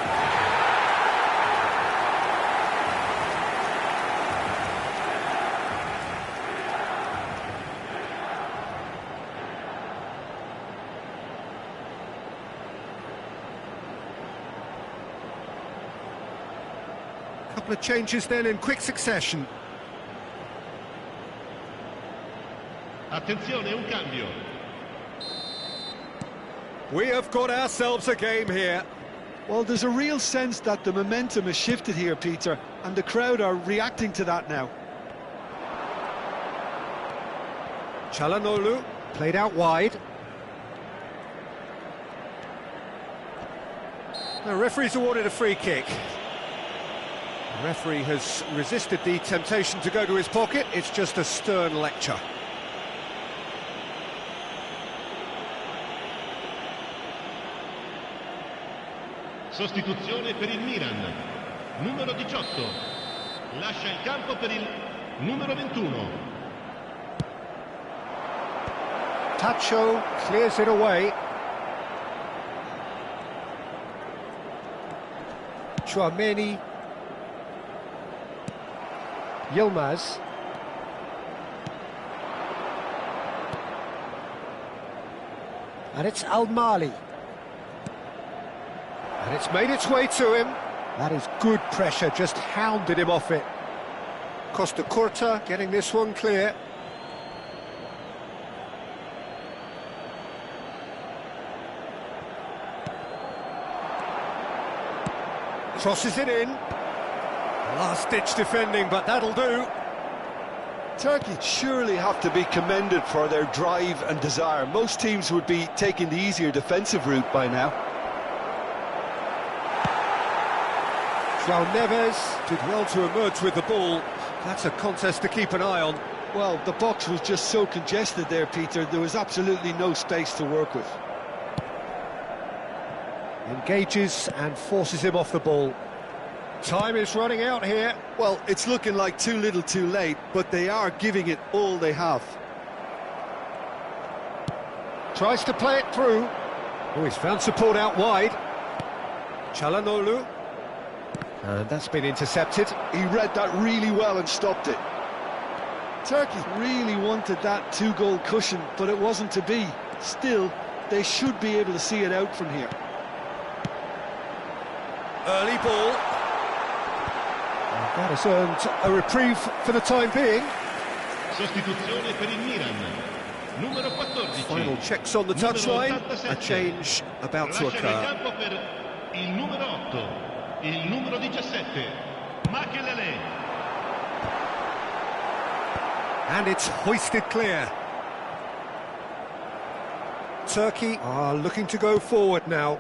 Couple of changes then in quick succession. Attenzione, un cambio. We have got ourselves a game here. Well, there's a real sense that the momentum has shifted here, Peter, and the crowd are reacting to that now. Çalhanoğlu played out wide. The referee's awarded a free kick. The referee has resisted the temptation to go to his pocket. It's just a stern lecture. Sostituzione per il Milan. Numero 18. Lascia il campo per il numero 21. Tacho clears it away. Chouameni. Yilmaz. And it's Al-Mali. And it's made its way to him. That is good pressure, just hounded him off it. Costa Curta getting this one clear. Crosses it in. Last-ditch defending, but that'll do. Turkey surely have to be commended for their drive and desire. Most teams would be taking the easier defensive route by now. João Neves did well to emerge with the ball. That's a contest to keep an eye on. Well, the box was just so congested there, Peter. There was absolutely no space to work with. Engages and forces him off the ball. Time is running out here. Well, it's looking like too little too late, but they are giving it all they have. Tries to play it through. Oh, he's found support out wide. Çalhanoğlu. And that's been intercepted. He read that really well and stopped it. Turkey really wanted that two-goal cushion, but it wasn't to be. Still, they should be able to see it out from here. Early ball. And that has earned a reprieve for the time being. Sostituzione per il Milan. Numero 14. Final checks on the touchline. A change about to Lascia il occur. campo per il numero 8. Il numero 17. Makelele. And it's hoisted clear. Turkey are looking to go forward now.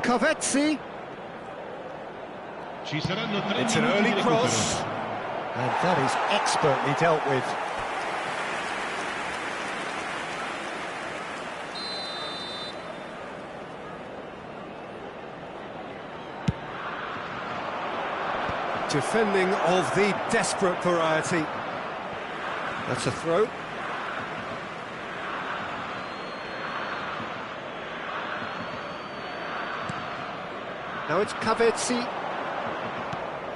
Kavetsi. Ci saranno 3 It's an minuti early di cross. recupero. And that is expertly dealt with. Defending of the desperate variety. That's a throw. Now it's Kavetsi.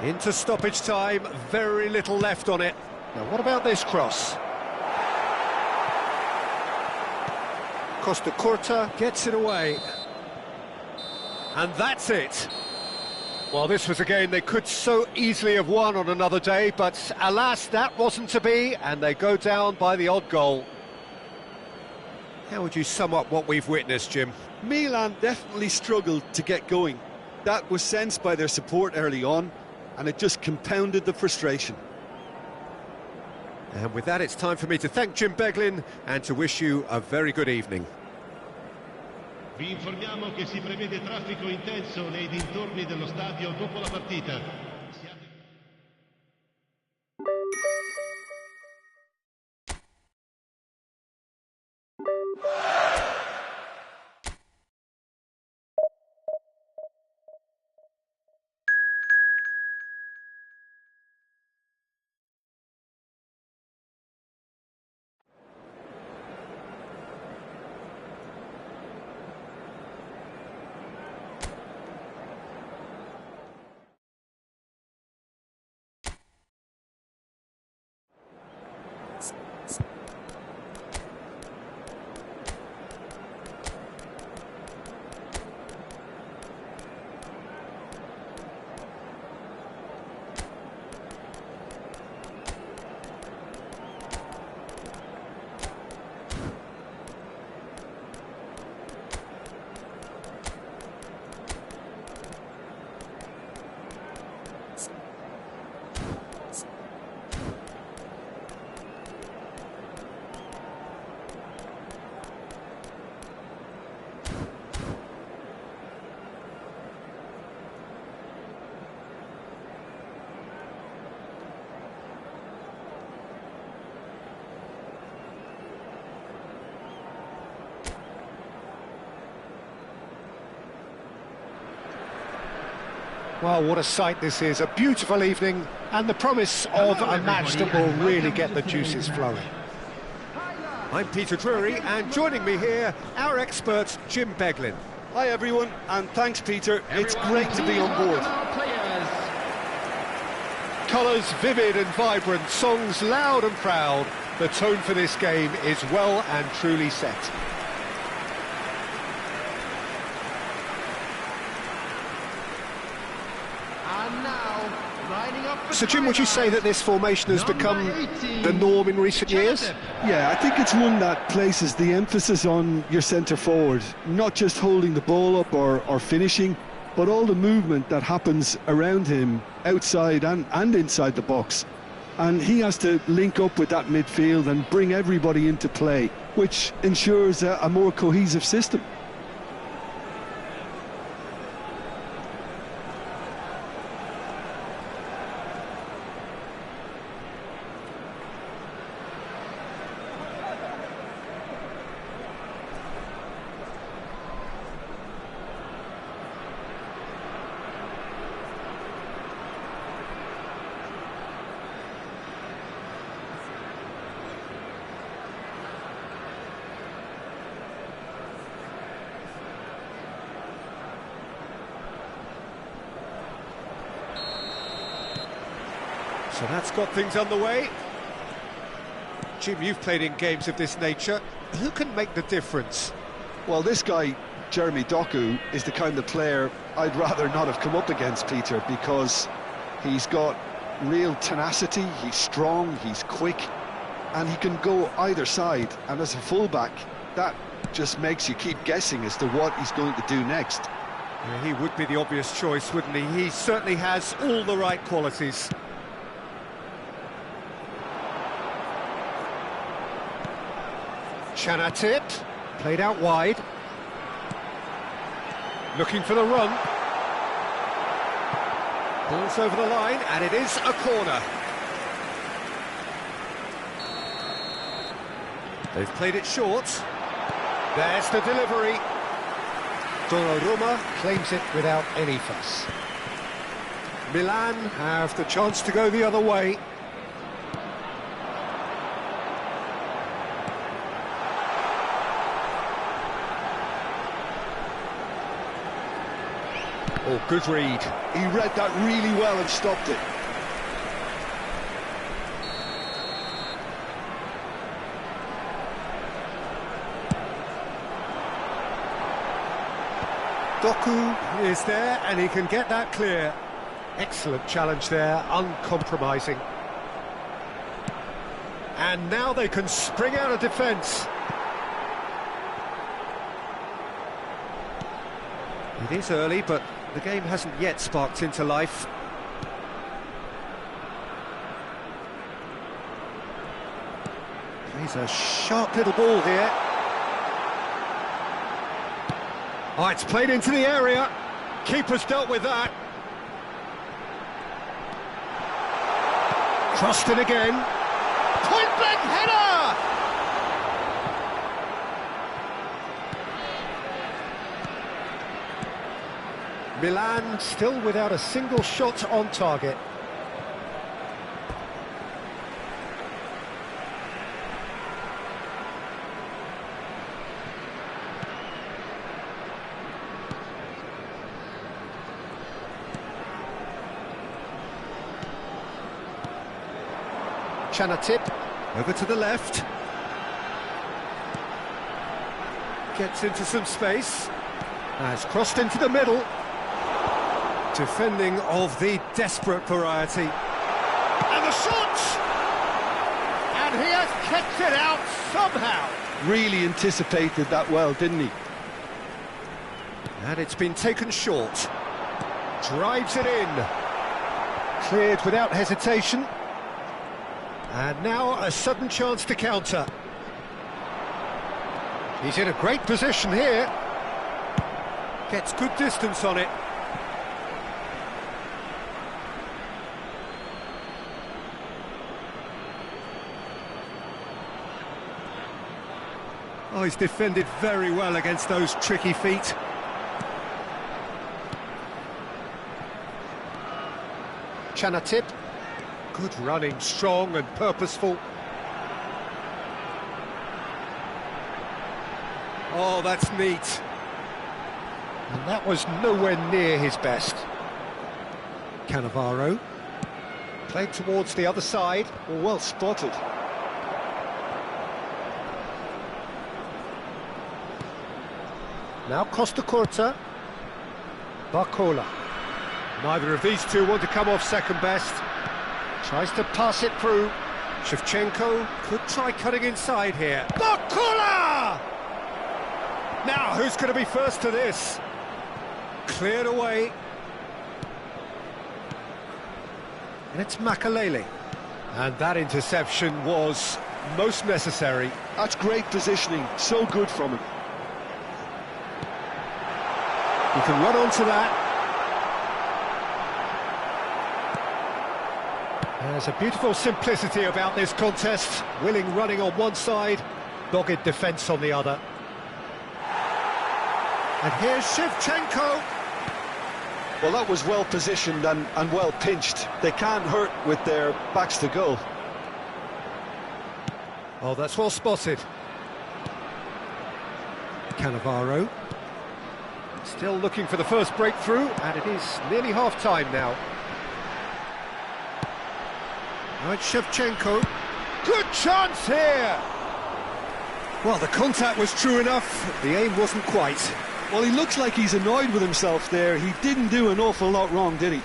Into stoppage time, very little left on it. Now what about this cross? Costa Curta gets it away. And that's it. Well, this was a game they could so easily have won on another day, but alas, that wasn't to be, and they go down by the odd goal. How would you sum up what we've witnessed, Jim? Milan definitely struggled to get going. That was sensed by their support early on, and it just compounded the frustration. And with that, it's time for me to thank Jim Beglin and to wish you a very good evening. Vi informiamo che si prevede traffico intenso nei dintorni dello stadio dopo la partita. Well, what a sight this is, a beautiful evening, and the promise of a match that will really get the juices flowing. I'm Peter Drury, and joining me here, our expert, Jim Beglin. Hi everyone, and thanks Peter, it's great to be on board. Colours vivid and vibrant, songs loud and proud. The tone for this game is well and truly set. So Jim, would you say that this formation has become the norm in recent years? Yeah, I think it's one that places the emphasis on your centre forward, not just holding the ball up or finishing, but all the movement that happens around him, outside and inside the box. And he has to link up with that midfield and bring everybody into play, which ensures a more cohesive system. So that's got things underway. Jim, you've played in games of this nature. Who can make the difference? Well, this guy, Jeremy Doku, is the kind of player I'd rather not have come up against, Peter, because he's got real tenacity, he's strong, he's quick, and he can go either side. And as a fullback, that just makes you keep guessing as to what he's going to do next. Yeah, he would be the obvious choice, wouldn't he? He certainly has all the right qualities. Chanatip, played out wide. Looking for the run. Ball's over the line, and it is a corner. They've played it short. There's the delivery. Donnarumma claims it without any fuss. Milan have the chance to go the other way. Oh, good read. He read that really well and stopped it. Doku is there, and he can get that clear. Excellent challenge there, uncompromising. And now they can spring out of defence. It is early, but the game hasn't yet sparked into life. Plays a sharp little ball here. Oh, it's played into the area. Keeper's dealt with that. Crossed in again. Point-blank header! Milan still without a single shot on target. Chanatip over to the left. Gets into some space. Has crossed into the middle. Defending of the desperate variety. And the shot! And he has kept it out somehow. Really anticipated that well, didn't he? And it's been taken short. Drives it in. Cleared without hesitation. And now a sudden chance to counter. He's in a great position here. Gets good distance on it. Oh, he's defended very well against those tricky feet. Chanatip. Good running, strong and purposeful. Oh, that's neat. And that was nowhere near his best. Cannavaro. Played towards the other side. Well spotted. Now Costa Curta. Barcola. Neither of these two want to come off second best. Tries to pass it through. Shevchenko could try cutting inside here. Barcola! Now, who's going to be first to this? Cleared away. And it's Makalele. And that interception was most necessary. That's great positioning, so good from him. He can run onto that. There's a beautiful simplicity about this contest. Willing running on one side, dogged defence on the other. And here's Shevchenko. Well, that was well positioned and well pinched. They can't hurt with their backs to goal. Oh, that's well spotted. Cannavaro. Still looking for the first breakthrough, and it is nearly half-time now. Now it's Shevchenko. Good chance here! Well, the contact was true enough, the aim wasn't quite. Well, he looks like he's annoyed with himself there. He didn't do an awful lot wrong, did he?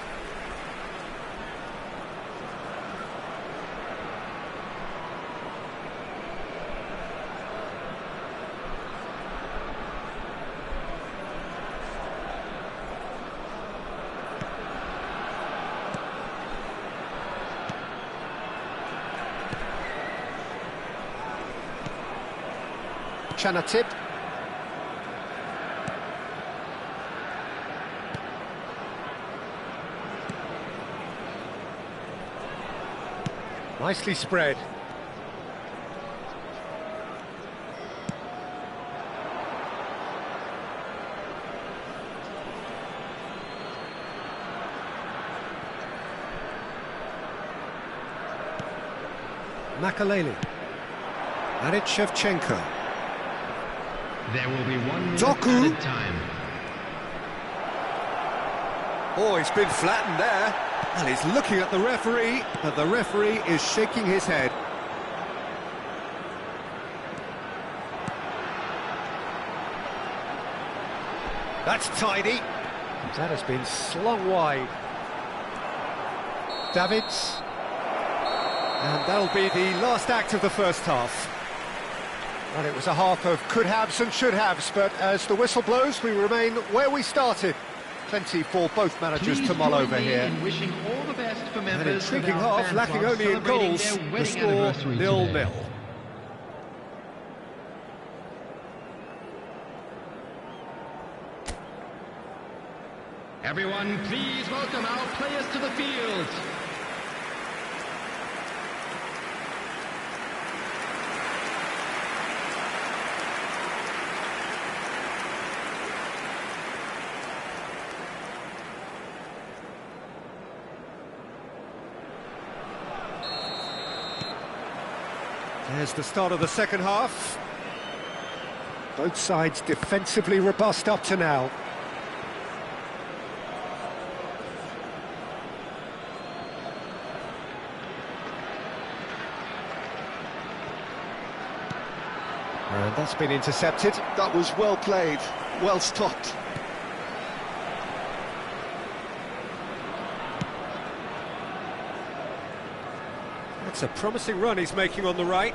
Chanatip. Nicely spread. Makalele. And it's Shevchenko. There will be 1 minute Doku. added time. Oh, he's been flattened there. And he's looking at the referee, but the referee is shaking his head. That's tidy. That has been slung wide. Davids. And that'll be the last act of the first half. Well, it was a half of could-haves and should-haves, but as the whistle blows, we remain where we started. Plenty for both managers to mull over here. Wishing all the best for An members intriguing of our half, fan lacking club only in celebrating goals. their The wedding score anniversary 0-0. today. Everyone, please welcome our players to the field. There's the start of the second half. Both sides defensively robust up to now. And that's been intercepted. That was well played, well stopped. That's a promising run he's making on the right.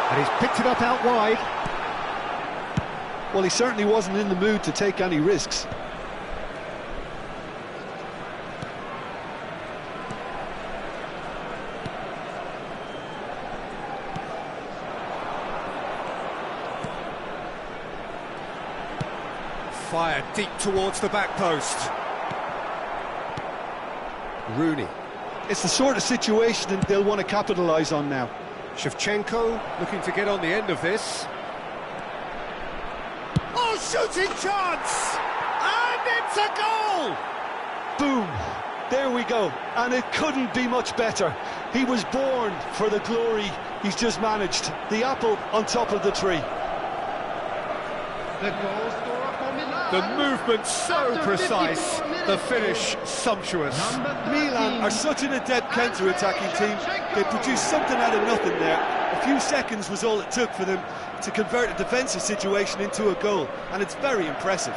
And he's picked it up out wide. Well, he certainly wasn't in the mood to take any risks. Fired deep towards the back post. Rooney. It's the sort of situation that they'll want to capitalise on now. Shevchenko looking to get on the end of this. Oh, shooting chance! And it's a goal! Boom! There we go, and it couldn't be much better. He was born for the glory he's just managed. The apple on top of the tree. The goal scorer for Milan. The movement so precise, the finish sumptuous. Milan are such an adept counter-attacking team. They produced something out of nothing there. A few seconds was all it took for them to convert a defensive situation into a goal, and it's very impressive.